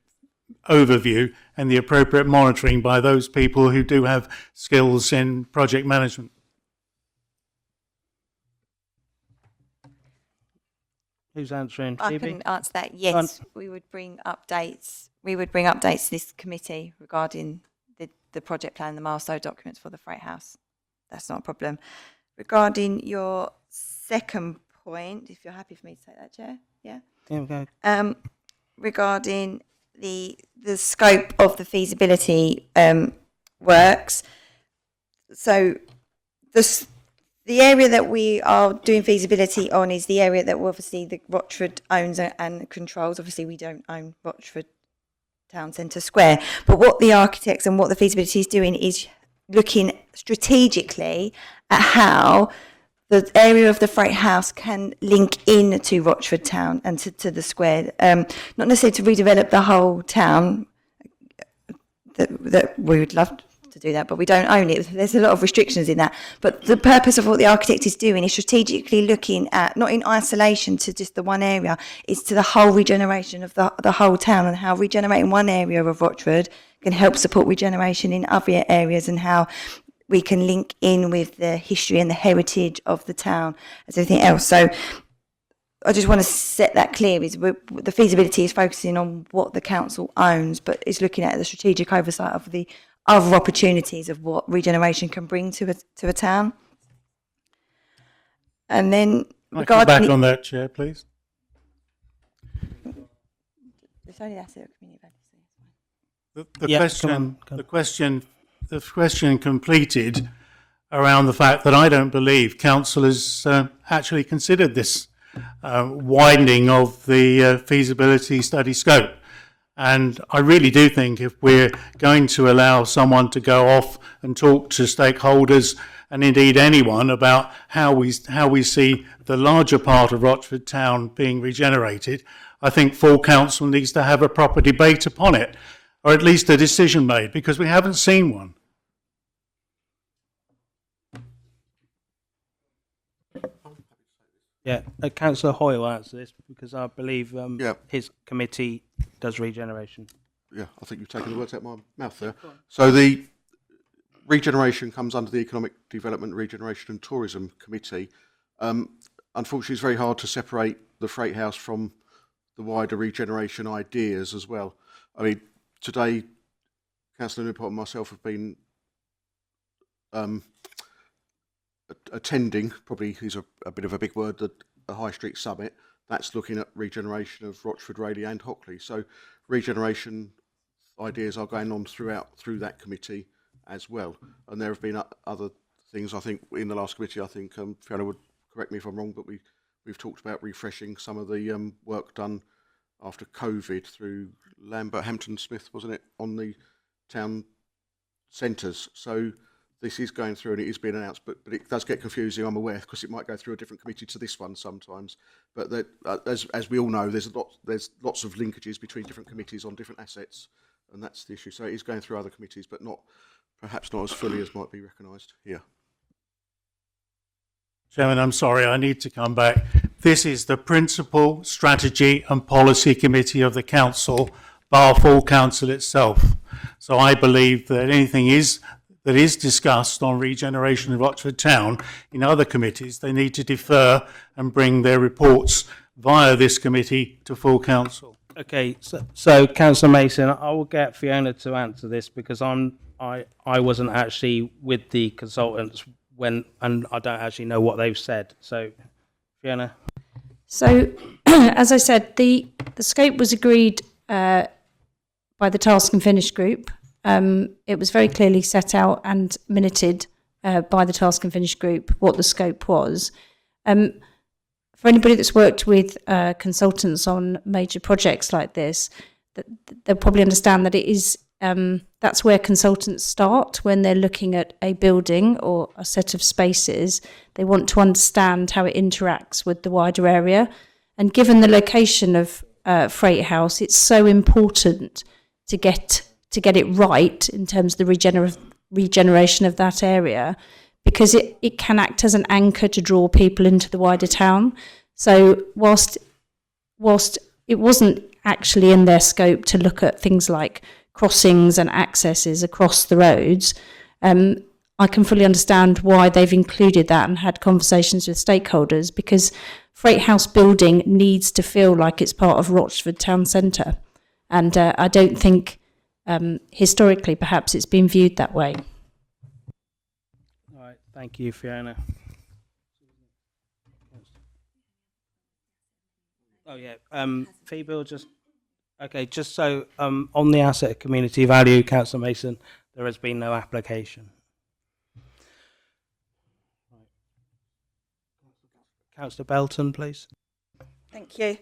overview and the appropriate monitoring by those people who do have skills in project management. Who's answering? I Phoebe? can answer that. Yes, we would bring updates. We would bring updates to this committee regarding the project plan, the milestone documents for the Freight House. That's not a problem. Regarding your second point, if you're happy for me to take that, Chair, yeah. Yeah, go. Regarding the scope of the feasibility works. So the area that we are doing feasibility on is the area that obviously the Rochford owns and controls. Obviously, we don't own Rochford Town Centre Square, but what the architects and what the feasibility is doing is looking strategically at how the area of the Freight House can link in to Rochford Town and to the square. Not necessarily to redevelop the whole town, that we would love to do that, but we don't own it. There's a lot of restrictions in that. But the purpose of what the architect is doing is strategically looking at, not in isolation to just the one area, it's to the whole regeneration of the whole town, and how regenerating one area of Rochford can help support regeneration in other areas, and how we can link in with the history and the heritage of the town as everything else. So I just want to set that clear, is the feasibility is focusing on what the council owns, but is looking at the strategic oversight of the other opportunities of what regeneration can bring to a town. And then Come back on that, Chair, please. It's only that community values. The question completed around the fact that I don't believe council has actually considered this widening of the feasibility study scope. And I really do think if we're going to allow someone to go off and talk to stakeholders and indeed anyone about how we see the larger part of Rochford Town being regenerated, I think full council needs to have a proper debate upon it, or at least a decision made, because we haven't seen one. Yeah, Councillor Hoyle will answer this because I believe Yeah. his committee does regeneration. Yeah, I think you've taken the words out of my mouth there. So the regeneration comes under the Economic Development, Regeneration and Tourism Committee. Unfortunately, it's very hard to separate the Freight House from the wider regeneration ideas as well. I mean, today, Councillor Newport and myself have been attending, probably is a bit of a big word, the High Street Summit. That's looking at regeneration of Rochford, Rayleigh and Hockley. So regeneration ideas are going on through that committee as well. And there have been other things, I think, in the last committee. I think Fiona would correct me if I'm wrong, but we've talked about refreshing some of the work done after COVID through Lambert, Hampton Smith, wasn't it, on the town centres. So this is going through and it is being announced, but it does get confusing, I'm aware, because it might go through a different committee to this one sometimes. But as we all know, there's lots of linkages between different committees on different assets, and that's the issue. So it is going through other committees, but perhaps not as fully as might be recognised here. Chairman, I'm sorry, I need to come back. This is the Principal Strategy and Policy Committee of the Council, bar full council itself. So I believe that anything that is discussed on regeneration of Rochford Town in other committees, they need to defer and bring their reports via this committee to full council. Okay, so Councillor Mason, I will get Fiona to answer this because I wasn't actually with the consultants when, and I don't actually know what they've said. So, Fiona. So, as I said, the scope was agreed by the Task and Finish group. It was very clearly set out and minuted by the Task and Finish group what the scope was. For anybody that's worked with consultants on major projects like this, they'll probably understand that it is that's where consultants start when they're looking at a building or a set of spaces. They want to understand how it interacts with the wider area. And given the location of Freight House, it's so important to get it right in terms of the regeneration of that area, because it can act as an anchor to draw people into the wider town. So whilst it wasn't actually in their scope to look at things like crossings and accesses across the roads, I can fully understand why they've included that and had conversations with stakeholders, because Freight House building needs to feel like it's part of Rochford Town Centre. And I don't think historically perhaps it's been viewed that way. All right, thank you, Fiona. Oh yeah, Phoebe, just so on the asset community value, Councillor Mason, there has been no application. Councillor Belton, please. Thank you.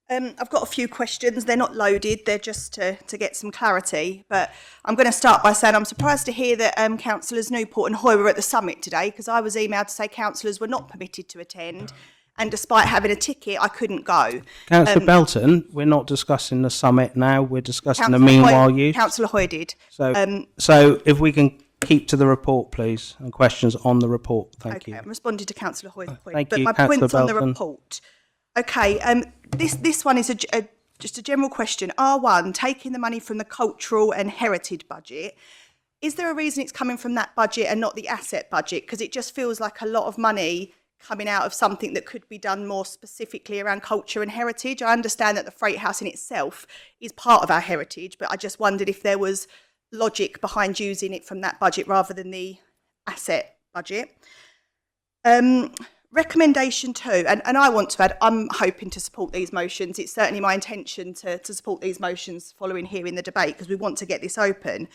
I've got a few questions. They're not loaded. They're just to get some clarity. But I'm going to start by saying I'm surprised to hear that Councillors Newport and Hoy were at the summit today, because I was emailed to say councillors were not permitted to attend. And despite having a ticket, I couldn't go. Councillor Belton, we're not discussing the summit now. We're discussing the Councillor meanwhile Hoy, use. Councillor Hoy did. So if we can keep to the report, please, and questions on the report. Thank you. I'm responding to Councillor Hoy's point. Thank but you, my Councillor point's on the Belton. report. Okay, this one is just a general question. R1, taking the money from the cultural and heritage budget, is there a reason it's coming from that budget and not the asset budget? Because it just feels like a lot of money coming out of something that could be done more specifically around culture and heritage. I understand that the Freight House in itself is part of our heritage, but I just wondered if there was logic behind using it from that budget rather than the asset budget. Recommendation 2, and I want to add, I'm hoping to support these motions. It's certainly my intention to support these motions following hearing the debate, because we want to get this open.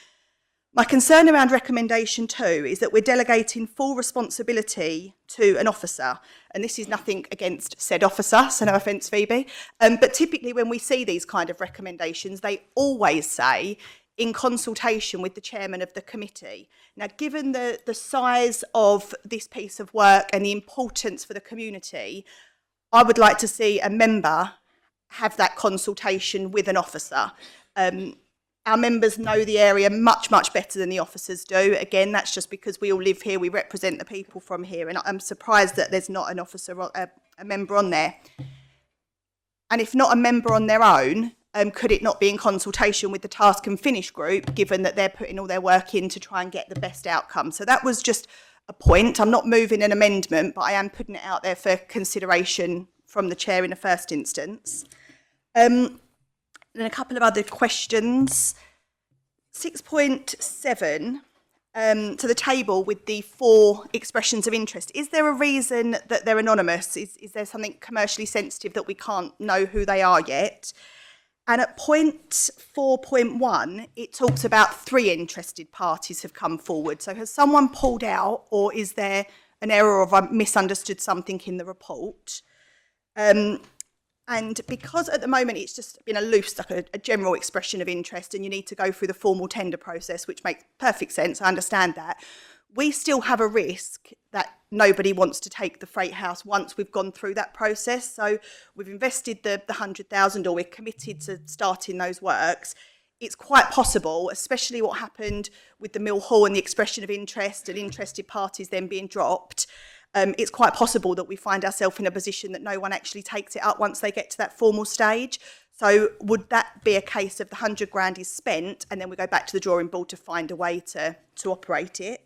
My concern around recommendation 2 is that we're delegating full responsibility to an officer, and this is nothing against said officer, so no offence, Phoebe, but typically when we see these kind of recommendations, they always say in consultation with the chairman of the committee. Now, given the size of this piece of work and the importance for the community, I would like to see a member have that consultation with an officer. Our members know the area much, much better than the officers do. Again, that's just because we all live here, we represent the people from here, and I'm surprised that there's not an officer, a member on there. And if not a member on their own, could it not be in consultation with the Task and Finish group, given that they're putting all their work in to try and get the best outcome? So that was just a point. I'm not moving an amendment, but I am putting it out there for consideration from the chair in the first instance. And a couple of other questions. 6.7, to the table with the 4 expressions of interest. Is there a reason that they're anonymous? Is there something commercially sensitive that we can't know who they are yet? And at point 4.1, it talks about 3 interested parties have come forward. So has someone pulled out, or is there an error or I've misunderstood something in the report? And because at the moment it's just been a loose, like a general expression of interest, and you need to go through the formal tender process, which makes perfect sense, I understand that, we still have a risk that nobody wants to take the Freight House once we've gone through that process. So we've invested the 100,000, or we're committed to starting those works. It's quite possible, especially what happened with the Mill Hall and the expression of interest and interested parties then being dropped, it's quite possible that we find ourselves in a position that no one actually takes it up once they get to that formal stage. So would that be a case of the 100 grand is spent and then we go back to the drawing board to find a way to operate it?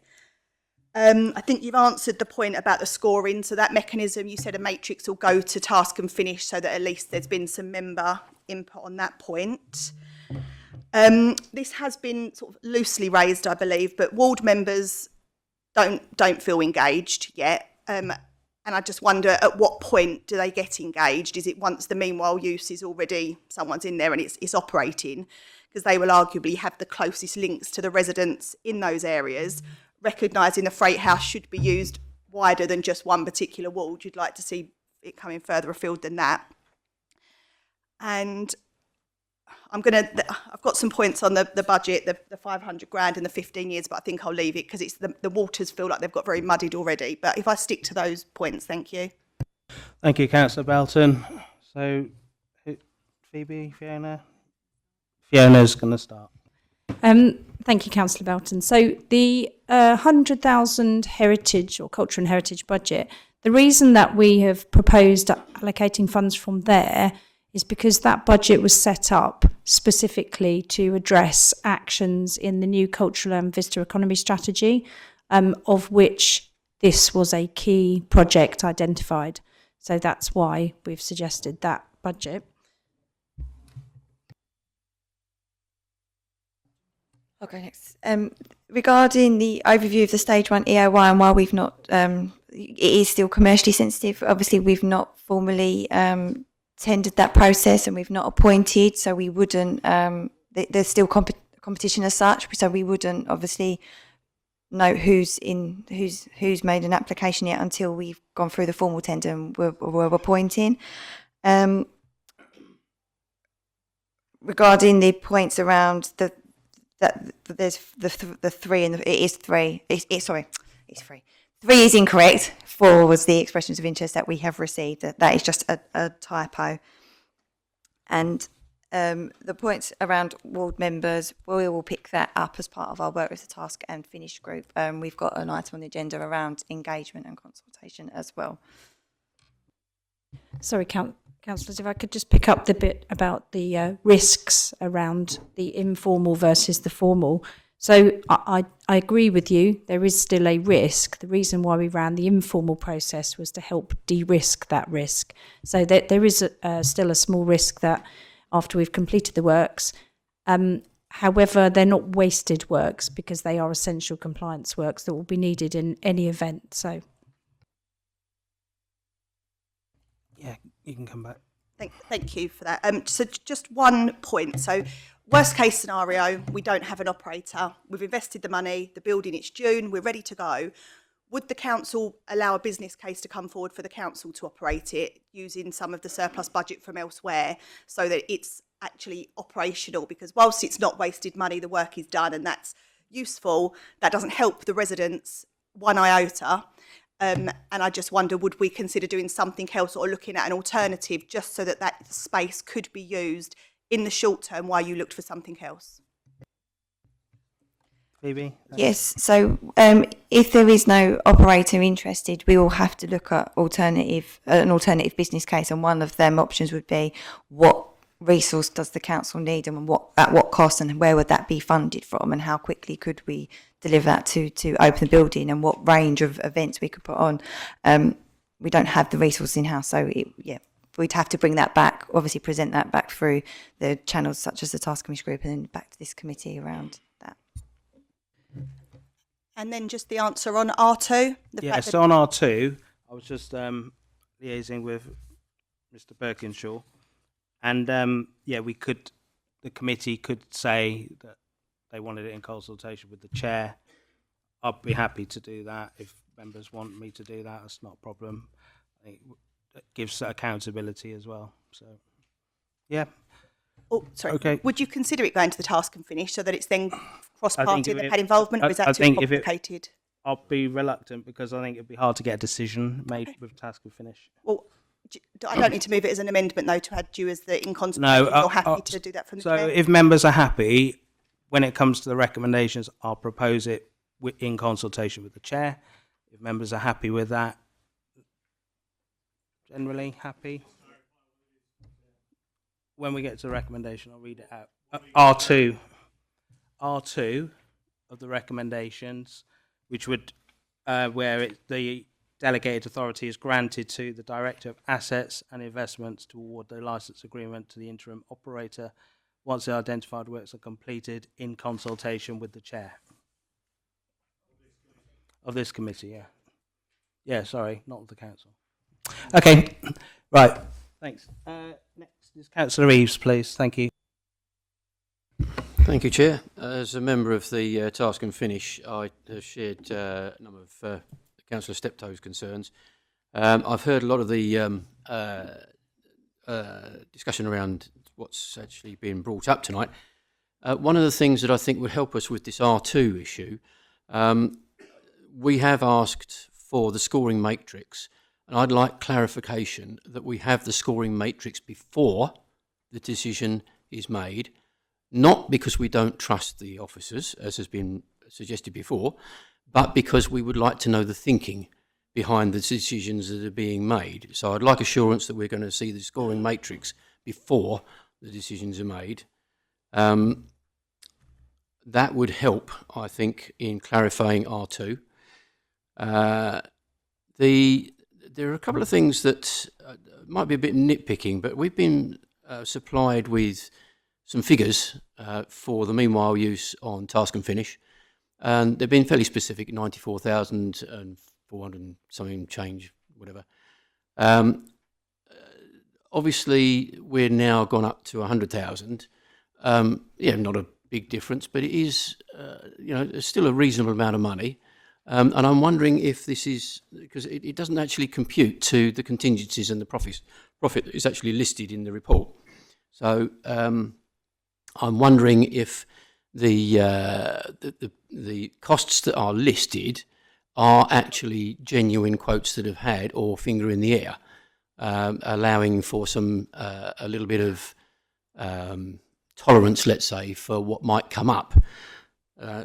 I think you've answered the point about the scoring. So that mechanism, you said a matrix will go to task and finish so that at least there's been some member input on that point. This has been sort of loosely raised, I believe, but ward members don't feel engaged yet. And I just wonder, at what point do they get engaged? Is it once the meanwhile use is already, someone's in there and it's operating? Because they will arguably have the closest links to the residents in those areas, recognising the freight house should be used wider than just one particular ward. You'd like to see it coming further afield than that. And I've got some points on the budget, the 500 grand and the 15 years, but I think I'll leave it because it's the waters feel like they've got very muddied already. But if I stick to those points, thank you. Thank you, Councillor Belton. So, Phoebe, Fiona? Fiona's going to start. Thank you, Councillor Belton. So the 100,000 heritage or culture and heritage budget, the reason that we have proposed allocating funds from there is because that budget was set up specifically to address actions in the new cultural and visitor economy strategy, of which this was a key project identified. So that's why we've suggested that budget. Okay, next. Regarding the overview of the stage 1 EOI and why we've not, it is still commercially sensitive. Obviously, we've not formally tendered that process and we've not appointed, so we wouldn't, there's still competition as such, so we wouldn't obviously know who's made an application yet until we've gone through the formal tender and we're appointing. Regarding the points around there's the three and it is three. It's three. 3 is incorrect. 4 was the expressions of interest that we have received. That is just a typo. And the points around ward members, we will pick that up as part of our work with the task and finish group. We've got an item on the agenda around engagement and consultation as well. Sorry, councillors, if I could just pick up the bit about the risks around the informal versus the formal. So I agree with you, there is still a risk. The reason why we ran the informal process was to help de-risk that risk. So that there is still a small risk that after we've completed the works, however, they're not wasted works because they are essential compliance works that will be needed in any event. So, Yeah, you can come back. Thank you for that. So just one point. So worst case scenario, we don't have an operator. We've invested the money, the building, it's June, we're ready to go. Would the council allow a business case to come forward for the council to operate it using some of the surplus budget from elsewhere so that it's actually operational? Because whilst it's not wasted money, the work is done and that's useful, that doesn't help the residents one iota. And I just wonder, would we consider doing something else or looking at an alternative just so that that space could be used in the short term while you looked for something else? Phoebe? Yes, so if there is no operator interested, we will have to look at an alternative business case, and one of them options would be what resource does the council need and at what cost, and where would that be funded from, and how quickly could we deliver that to open the building, and what range of events we could put on. We don't have the resources in-house, so we'd have to bring that back, obviously present that back through the channels such as the Task Commission Group and then back to this committee around that. And then just the answer on R2. So on R2, I was just liaising with Mr. Birkinshaw, and the committee could say that they wanted it in consultation with the chair. I'd be happy to do that if members want me to do that. That's not a problem. I think it gives accountability as well. So, yeah. Oh, sorry. Okay. Would you consider it going to the task and finish so that it's then cross-party that had involvement, or is that too complicated? I'll be reluctant because I think it'd be hard to get a decision made with task and finish. Well, I don't need to move it as an amendment, though, to add you as the in consultation. You're happy to do that from the chair? So if members are happy, when it comes to the recommendations, I'll propose it in consultation with the chair. If members are happy with that, Generally happy? When we get to the recommendation, I'll read it out. R2 of the recommendations, which would, where the delegated authority is granted to the Director of Assets and Investments to award the licence agreement to the interim operator once the identified works are completed in consultation with the chair of this committee. Yeah. Yeah, sorry, not of the council. Okay, right. Thanks. Next is Councillor Reeves, please. Thank you. Thank you, Chair. As a member of the Task and Finish, I have shared a number of Councillor Steptoe's concerns. I've heard a lot of the discussion around what's actually been brought up tonight. One of the things that I think would help us with this R2 issue, we have asked for the scoring matrix, and I'd like clarification that we have the scoring matrix before the decision is made, not because we don't trust the officers, as has been suggested before, but because we would like to know the thinking behind the decisions that are being made. So I'd like assurance that we're going to see the scoring matrix before the decisions are made. That would help, I think, in clarifying R2. There are a couple of things that might be a bit nitpicking, but we've been supplied with some figures for the meanwhile use on Task and Finish, and they've been fairly specific, 94,400 and something change, whatever. Obviously, we're now gone up to 100,000. Yeah, not a big difference, but it is, it's still a reasonable amount of money. And I'm wondering if this is, because it doesn't actually compute to the contingencies and the profit that is actually listed in the report. So I'm wondering if the costs that are listed are actually genuine quotes that have had or finger in the air, allowing for some a little bit of tolerance, let's say, for what might come up.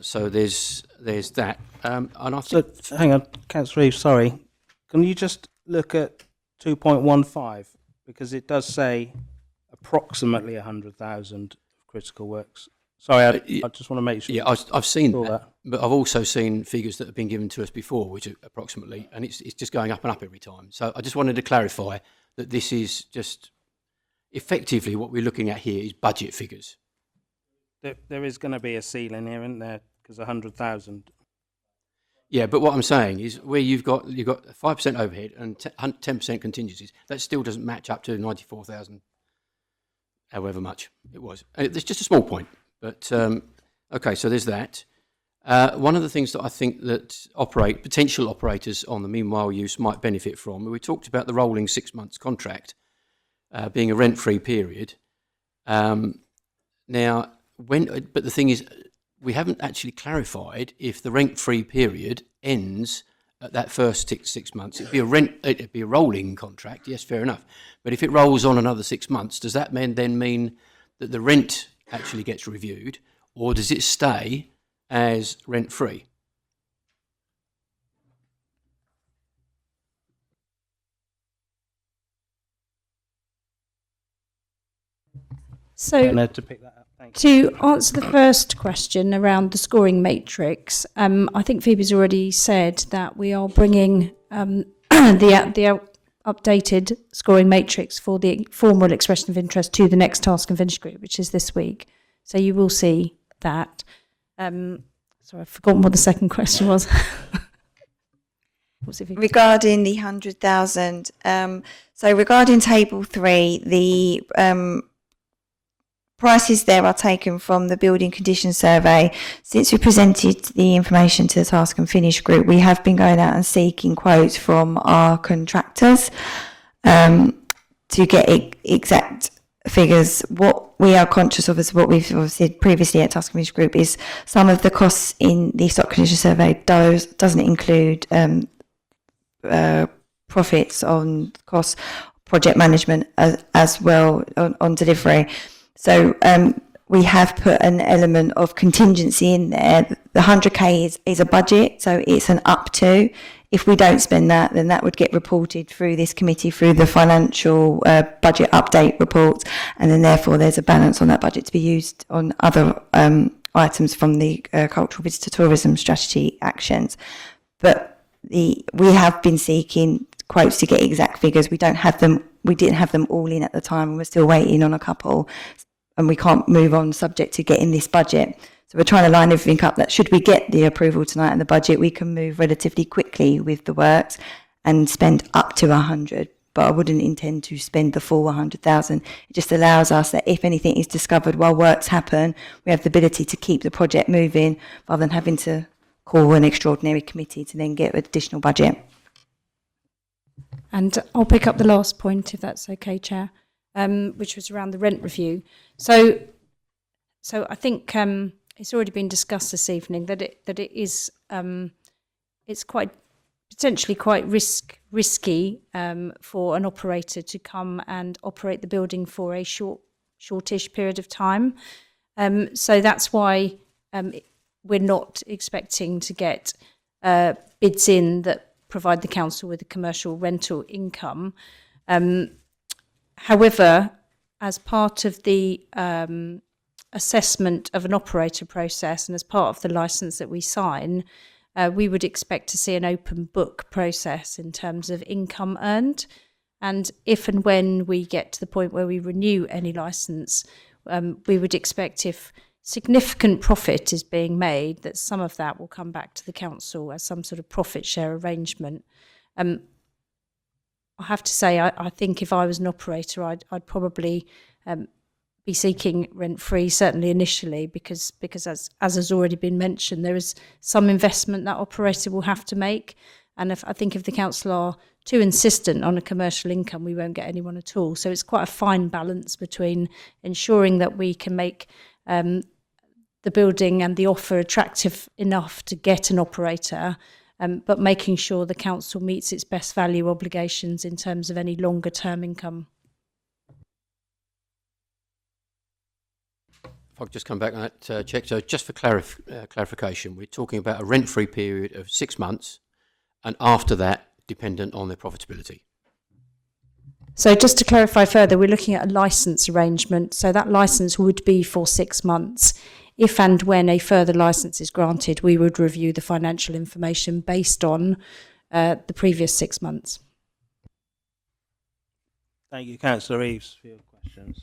So there's that. And I think, So, hang on, Councillor Reeves, sorry. Can you just look at 2.15? Because it does say approximately 100,000 critical works. Sorry, I just want to make sure. yeah, I've seen saw that, but I've also seen figures that have been given to us before, which are approximately, and it's just going up and up every time. So I just wanted to clarify that this is just effectively what we're looking at here is budget figures. There is going to be a ceiling here, isn't there? Because 100,000. Yeah, but what I'm saying is where you've got 5% overhead and 10% contingencies, that still doesn't match up to 94,000, however much it was. It's just a small point, but okay. So there's that. One of the things that I think that potential operators on the meanwhile use might benefit from, we talked about the rolling 6 months contract being a rent-free period. Now, but the thing is, we haven't actually clarified if the rent-free period ends at that first 6 months. It'd be a rolling contract, yes, fair enough. But if it rolls on another 6 months, does that then mean that the rent actually gets reviewed, or does it stay as rent-free? So To pick that up. Thanks. to answer the first question around the scoring matrix, I think Phoebe's already said that we are bringing the updated scoring matrix for the formal expression of interest to the next Task and Finish group, which is this week. So you will see that. Sorry, I've forgotten what the second question was. What was it, Phoebe? Regarding the 100,000, so regarding Table 3, the prices there are taken from the building condition survey. Since we presented the information to the Task and Finish group, we have been going out and seeking quotes from our contractors to get exact figures. What we are conscious of, is what we've said previously at Task and Finish group, is some of the costs in the stock condition survey doesn't include profits on costs, project management as well on delivery. So we have put an element of contingency in there. The 100k is a budget, so it's an up to. If we don't spend that, then that would get reported through this committee, through the financial budget update reports, and then therefore there's a balance on that budget to be used on other items from the cultural visitor tourism strategy actions. But we have been seeking quotes to get exact figures. We don't have them. We didn't have them all in at the time, and we're still waiting on a couple, and we can't move on subject to getting this budget. So we're trying to line everything up that should we get the approval tonight in the budget, we can move relatively quickly with the works and spend up to 100. But I wouldn't intend to spend the full 100,000. It just allows us that if anything is discovered while works happen, we have the ability to keep the project moving rather than having to call an extraordinary committee to then get additional budget. And I'll pick up the last point, if that's okay, Chair, which was around the rent review. So I think it's already been discussed this evening that it is it's quite potentially quite risky for an operator to come and operate the building for a shortish period of time. So that's why we're not expecting to get bids in that provide the council with a commercial rental income. However, as part of the assessment of an operator process and as part of the licence that we sign, we would expect to see an open book process in terms of income earned. And if and when we get to the point where we renew any licence, we would expect, if significant profit is being made, that some of that will come back to the council as some sort of profit share arrangement. I have to say, I think if I was an operator, I'd probably be seeking rent-free, certainly initially, because as has already been mentioned, there is some investment that operator will have to make. And I think if the council are too insistent on a commercial income, we won't get anyone at all. So it's quite a fine balance between ensuring that we can make the building and the offer attractive enough to get an operator, but making sure the council meets its best value obligations in terms of any longer term income. If I could just come back on that, check. So just for clarification, we're talking about a rent-free period of 6 months, and after that, dependent on their profitability. So just to clarify further, we're looking at a licence arrangement. So that licence would be for 6 months. If and when a further licence is granted, we would review the financial information based on the previous 6 months. Thank you, Councillor Eaves, for your questions.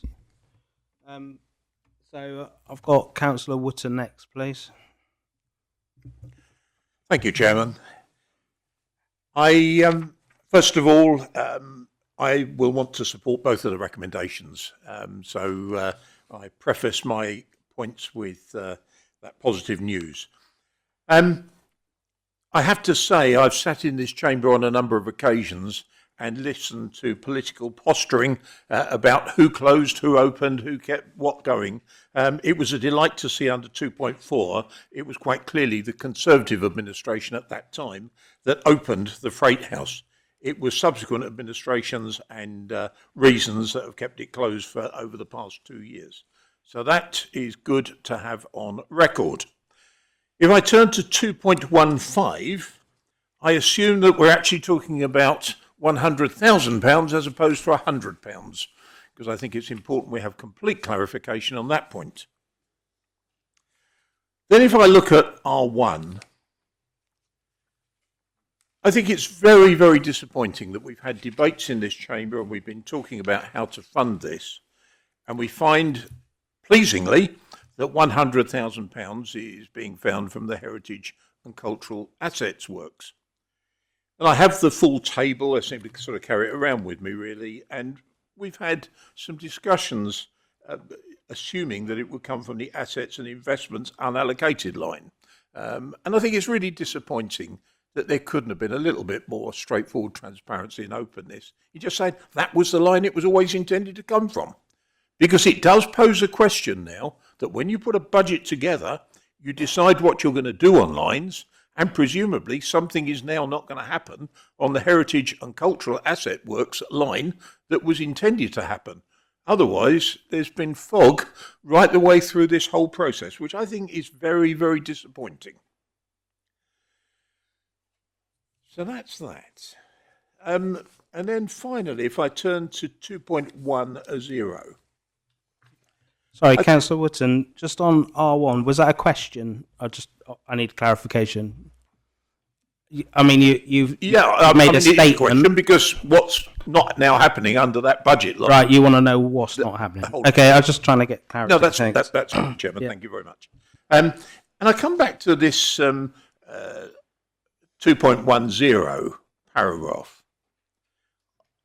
So I've got Councillor Wootton next, please. Thank you, Chairman. First of all, I will want to support both of the recommendations. I preface my points with that positive news. I have to say, I've sat in this chamber on a number of occasions and listened to political posturing about who closed, who opened, who kept what going. It was a delight to see under 2.4, it was quite clearly the Conservative administration at that time that opened the Freight House. It was subsequent administrations and reasons that have kept it closed for over the past 2 years. So that is good to have on record. If I turn to 2.15, I assume that we're actually talking about £100,000 as opposed to £100, because I think it's important we have complete clarification on that point. Then if I look at R1, I think it's very, very disappointing that we've had debates in this chamber and we've been talking about how to fund this, and we find, pleasingly, that £100,000 is being found from the Heritage and Cultural Assets Works. And I have the full table. I seem to sort of carry it around with me, really, and we've had some discussions assuming that it would come from the Assets and Investments Unallocated line. And I think it's really disappointing that there couldn't have been a little bit more straightforward transparency and openness. You just said that was the line it was always intended to come from. Because it does pose a question now that when you put a budget together, you decide what you're going to do on lines, and presumably something is now not going to happen on the Heritage and Cultural Asset Works line that was intended to happen. Otherwise, there's been fog right the way through this whole process, which I think is very, very disappointing. So that's that. And then finally, if I turn to 2.10. Sorry, Councillor Wootton, just on R1, was that a question? I need clarification. I mean, you've made a statement. Question because what's not now happening under that budget line. Right, you want to know what's not happening. Okay, I was just trying to get clarity. No, that's Thanks. fine, Chairman. Yeah. Thank you very much. And I come back to this 2.10 paragraph.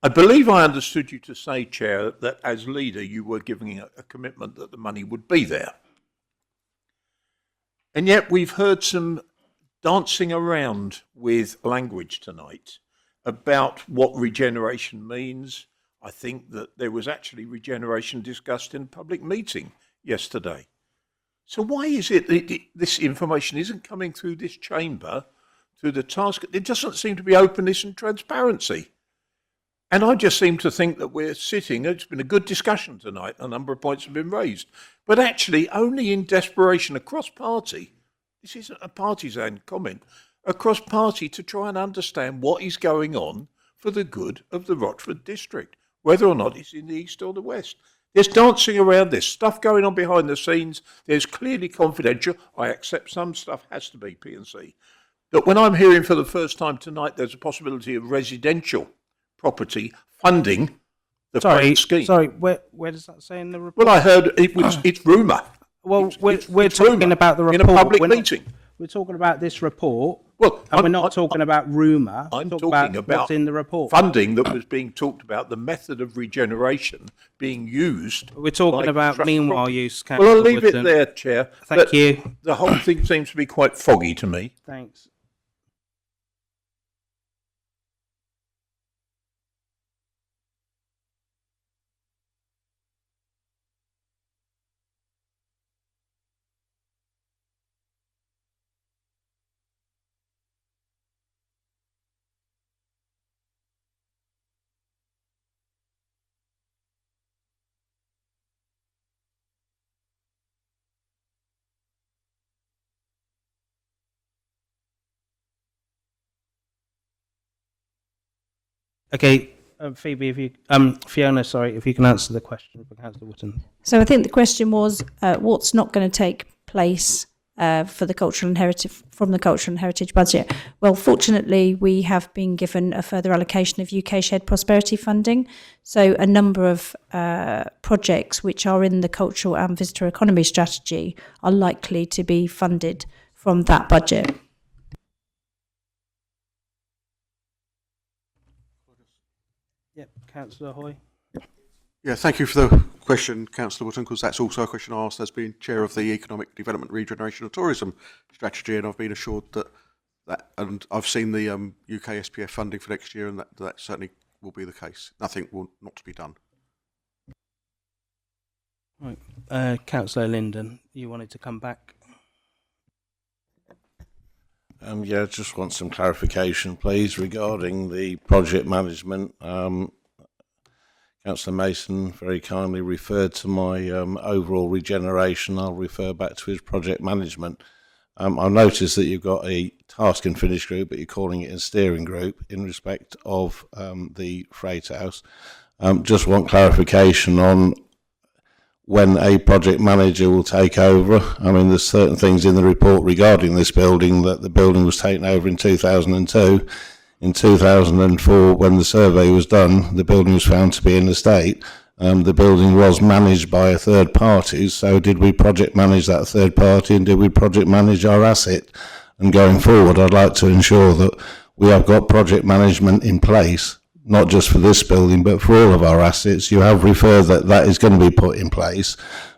I believe I understood you to say, Chair, that as leader you were giving a commitment that the money would be there. And yet we've heard some dancing around with language tonight about what regeneration means. I think that there was actually regeneration discussed in a public meeting yesterday. So why is it that this information isn't coming through this chamber, through the task? There doesn't seem to be openness and transparency. And I just seem to think that we're sitting, it's been a good discussion tonight, a number of points have been raised, but actually only in desperation across party, this isn't a partisan comment, across party to try and understand what is going on for the good of the Rochford district, whether or not it's in the east or the west. There's dancing around, there's stuff going on behind the scenes, there's clearly confidential, I accept some stuff has to be P&C. But when I'm hearing for the first time tonight there's a possibility of residential property funding the planning scheme. Sorry, where does that say in the report? Well, I heard it's rumour. Well, It's we're talking rumour about the report. in a public meeting. We're talking about this report. Well, and we're not talking about rumour. I'm We're talking about what's in the report. funding that was being talked about, the method of regeneration being used. We're talking like about trust meanwhile property. use. Well, I'll Councillor leave it Wootton. there, Chair. Thank but you. The whole thing seems to be quite foggy to me. Thanks. Okay, Phoebe, if you, Fiona, sorry, if you can answer the question for Councillor Wootton. So I think the question was what's not going to take place for the cultural and heritage from the cultural and heritage budget. Well, fortunately, we have been given a further allocation of UK Shared Prosperity funding. So a number of projects which are in the cultural and visitor economy strategy are likely to be funded from that budget. Yep, Councillor Hoy. Yeah, thank you for the question, Councillor Wootton, because that's also a question I asked as being chair of the Economic Development, Regeneration and Tourism Strategy, and I've been assured and I've seen the UK SPF funding for next year, and that certainly will be the case. Nothing will not to be done. Right, Councillor Linden, you wanted to come back. Yeah, just want some clarification, please, regarding the project management. Councillor Mason very kindly referred to my overall regeneration. I'll refer back to his project management. I've noticed that you've got a task and finish group, but you're calling it a steering group in respect of the Freight House. Just want clarification on when a project manager will take over. I mean, there's certain things in the report regarding this building, that the building was taken over in 2002. In 2004, when the survey was done, the building was found to be in a state. The building was managed by a third party, so did we project manage that third party, and did we project manage our asset? And going forward, I'd like to ensure that we have got project management in place, not just for this building, but for all of our assets. You have referred that is going to be put in place,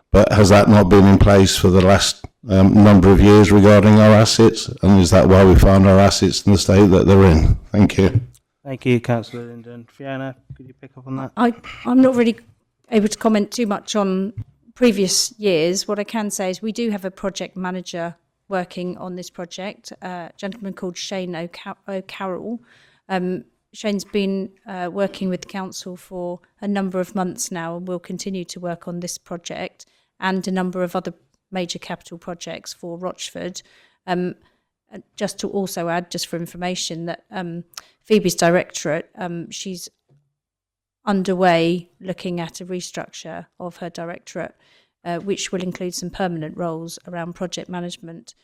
but has that not been in place for the last number of years regarding our assets? And is that why we find our assets in the state that they're in? Thank you. Thank you, Councillor Linden. Fiona, could you pick up on that? I'm not really able to comment too much on previous years. What I can say is we do have a project manager working on this project, a gentleman called Shane O'Carroll. Shane's been working with the council for a number of months now and will continue to work on this project and a number of other major capital projects for Rochford. And just to also add, just for information, that Phoebe's directorate, she's underway looking at a restructure of her directorate, which will include some permanent roles around project management,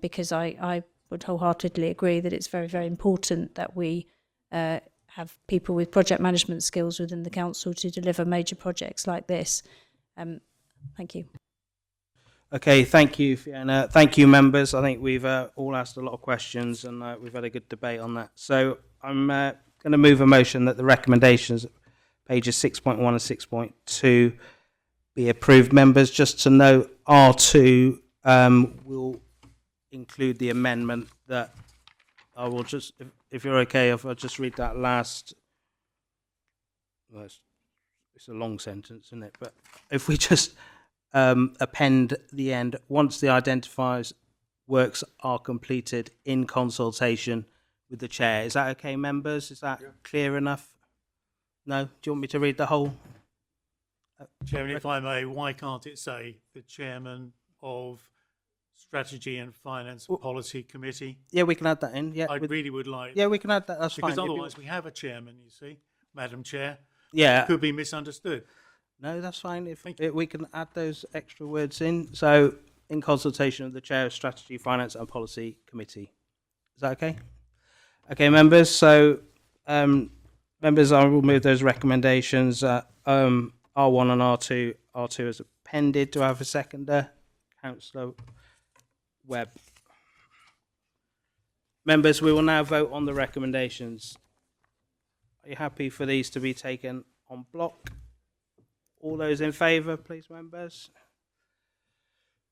because I would wholeheartedly agree that it's very, very important that we have people with project management skills within the council to deliver major projects like this. Thank you. Okay, thank you, Fiona. Thank you, members. I think we've all asked a lot of questions and we've had a good debate on that. So I'm going to move a motion that the recommendations, pages 6.1 and 6.2, be approved. Members, just to note, R2 will include the amendment that I will just, if you're okay, if I just read that last, well, it's a long sentence, isn't it? But if we just append the end, once the identifiers works are completed in consultation with the chair. Is that okay, members? Is that clear enough? No? Do you want me to read the whole? Chairman, if I may, why can't it say the chairman of Strategy and Finance Policy Committee? Yeah, we can add that in. Yeah, I really would like. Yeah, we can add that. That's because fine. otherwise we have a chairman, you see, Madam Chair. Yeah. It could be misunderstood. No, that's fine. If we can add those extra words in. So, in consultation with the chair of Strategy, Finance and Policy Committee. Is that okay? Okay, members. So, members, I will move those recommendations. R1 and R2. R2 is appended. Do I have a seconder? Councillor Webb. Members, we will now vote on the recommendations. Are you happy for these to be taken on block? All those in favour, please, members.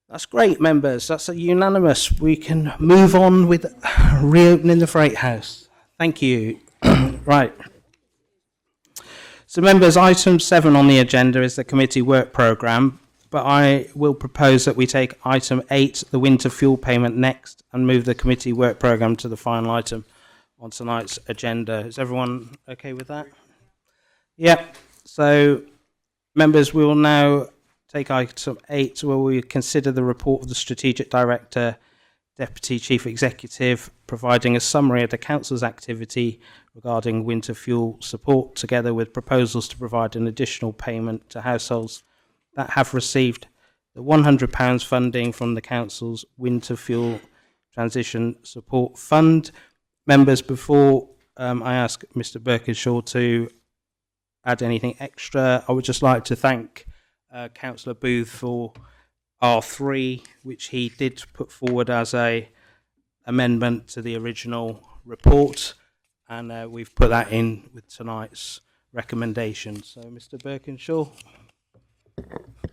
That's great, members. That's a unanimous. We can move on with reopening the Freight House. Thank you. Right. So, members, item 7 on the agenda is the committee work programme, but I will propose that we take item 8, the winter fuel payment, next, and move the committee work programme to the final item on tonight's agenda. Is everyone okay with that? Yeah. So, members, we will now take item 8, where we consider the report of the Strategic Director, Deputy Chief Executive, providing a summary of the Council's activity regarding winter fuel support, together with proposals to provide an additional payment to households that have received the £100 funding from the Council's Winter Fuel Transition Support Fund. Members, before I ask Mr. Birkinshaw to add anything extra, I would just like to thank Councillor Booth for R3, which he did put forward as a amendment to the original report, and we've put that in with tonight's recommendation. So, Mr. Birkinshaw.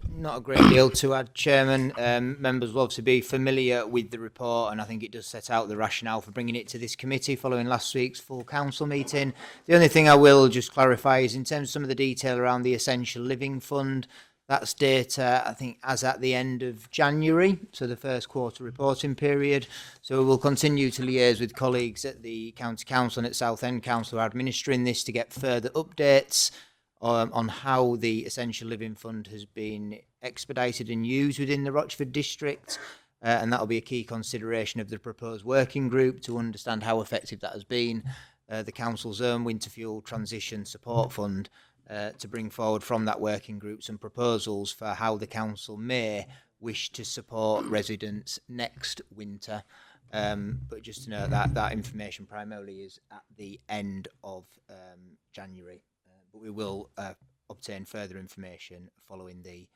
Not a great deal to add, Chairman. Members will obviously be familiar with the report, and I think it does set out the rationale for bringing it to this committee following last week's full council meeting. The only thing I will just clarify is in terms of some of the detail around the Essential Living Fund. That's data, I think, as at the end of January, so the first quarter reporting period. So we will continue to liaise with colleagues at the County Council and at Southend Council who are administering this to get further updates on how the Essential Living Fund has been expedited and used within the Rochford district. And that will be a key consideration of the proposed working group to understand how effective that has been. The Council's own Winter Fuel Transition Support Fund, to bring forward from that working group some proposals for how the council may wish to support residents next winter. But just to note that information primarily is at the end of January. But we will obtain further information following the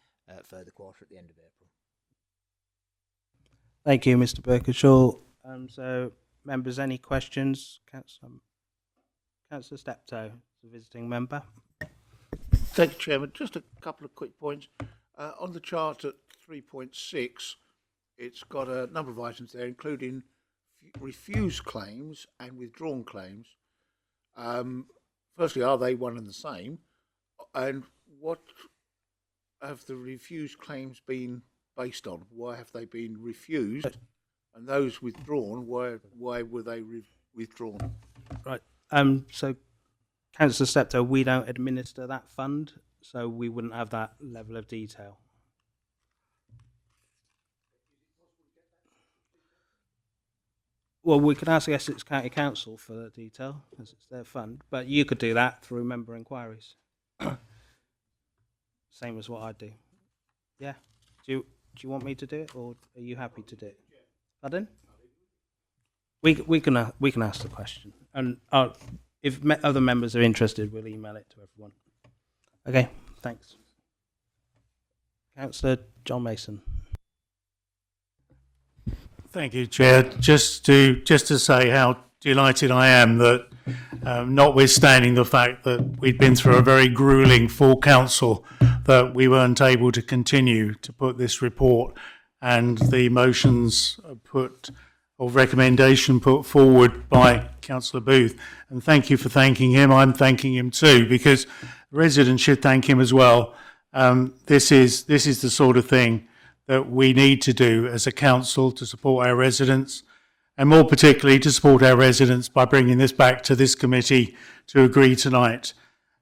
further quarter at the end of April. Thank you, Mr. Birkinshaw. So, members, any questions? Councillor Steptoe, the visiting member. Thank you, Chairman. Just a couple of quick points. On the chart at 3.6, it's got a number of items there, including refused claims and withdrawn claims. Firstly, are they one and the same? And what have the refused claims been based on? Why have they been refused? And those withdrawn, why were they withdrawn? Right. So, Councillor Steptoe, we don't administer that fund, so we wouldn't have that level of detail. Well, we could ask the Essex County Council for the detail, as it's their fund, but you could do that through member inquiries. Same as what I do. Yeah. Do you want me to do it, or are you happy to do it? Pardon? We can ask the question, and if other members are interested, we'll email it to everyone. Okay. Thanks. Councillor John Mason. Thank you, Chair. Just to say how delighted I am that, notwithstanding the fact that we'd been through a very gruelling full council, that we weren't able to continue to put this report and the motions put or recommendation put forward by Councillor Booth. And thank you for thanking him. I'm thanking him too, because residents should thank him as well. This is the sort of thing that we need to do as a council to support our residents, and more particularly to support our residents by bringing this back to this committee to agree tonight.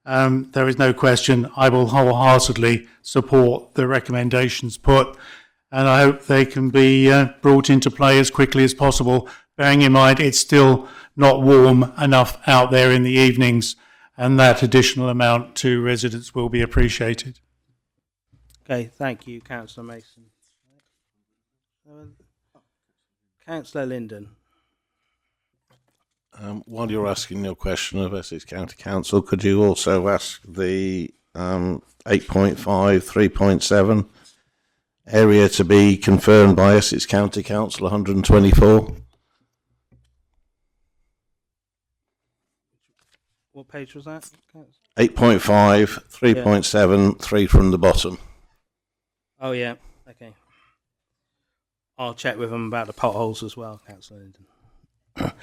There is no question I will wholeheartedly support the recommendations put, and I hope they can be brought into play as quickly as possible, bearing in mind it's still not warm enough out there in the evenings, and that additional amount to residents will be appreciated. Okay, thank you, Councillor Mason. Councillor Linden. While you're asking your question of Essex County Council, could you also ask the 8.5, 3.7 area to be confirmed by Essex County Council 124? What page was that? 8.5, 3.7, 3 from the bottom. Oh, yeah, okay. I'll check with them about the potholes as well, Councillor Linden.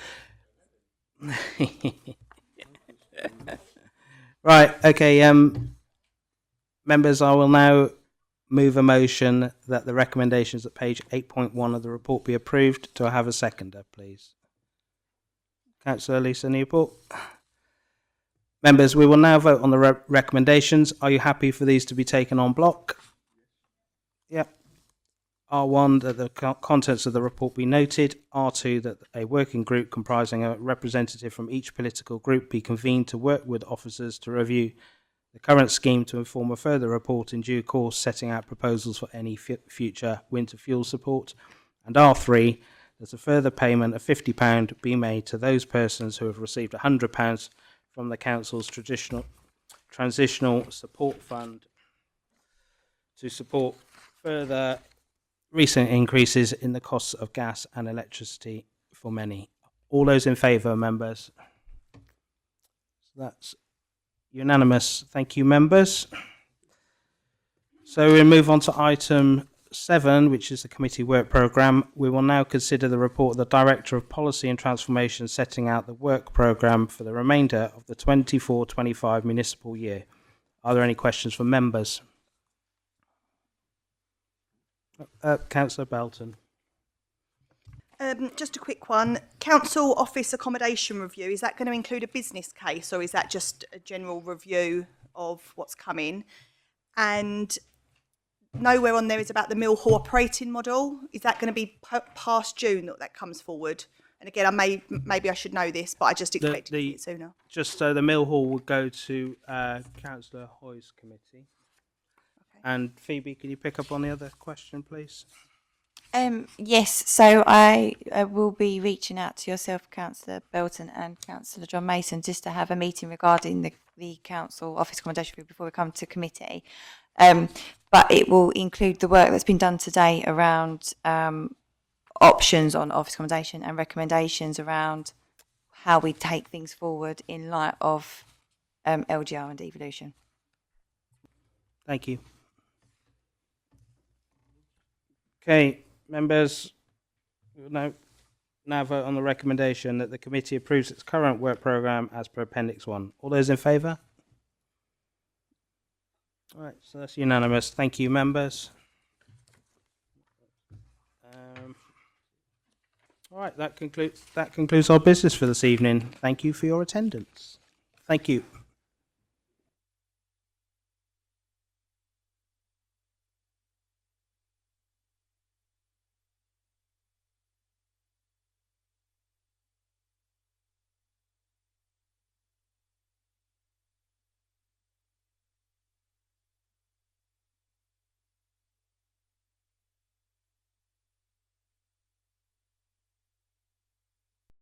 Right, okay, members, I will now move a motion that the recommendations at page 8.1 of the report be approved. Do I have a seconder, please? Councillor Lisa Newport. Members, we will now vote on the recommendations. Are you happy for these to be taken en bloc? Yep. R1, that the contents of the report be noted. R2, that a working group comprising a representative from each political group be convened to work with officers to review the current scheme to inform a further report in due course, setting out proposals for any future winter fuel support. And R3, that a further payment of £50 be made to those persons who have received £100 from the Council's transitional support fund to support further recent increases in the costs of gas and electricity for many. All those in favour, members? So that's unanimous. Thank you, members. So we'll move on to item 7, which is the committee work programme. We will now consider the report of the Director of Policy and Transformation setting out the work programme for the remainder of the 24-25 municipal year. Are there any questions from members? Councillor Belton. Just a quick one. Council office accommodation review, is that going to include a business case, or is that just a general review of what's coming? And nowhere on there is about the Mill Hall operating model. Is that going to be past June that comes forward? And again, maybe I should know this, but I just expected to see it sooner. Just so the Mill Hall would go to Councillor Hoy's committee. And Phoebe, can you pick up on the other question, please? Yes, so I will be reaching out to yourself, Councillor Belton, and Councillor John Mason, just to have a meeting regarding the council office accommodation review before we come to committee. But it will include the work that's been done today around options on office accommodation and recommendations around how we take things forward in light of LGR and devolution. Thank you. Okay, members, we will now vote on the recommendation that the committee approves its current work programme as per Appendix 1. All those in favour? All right, so that's unanimous. Thank you, members. All right, that concludes our business for this evening. Thank you for your attendance. Thank you.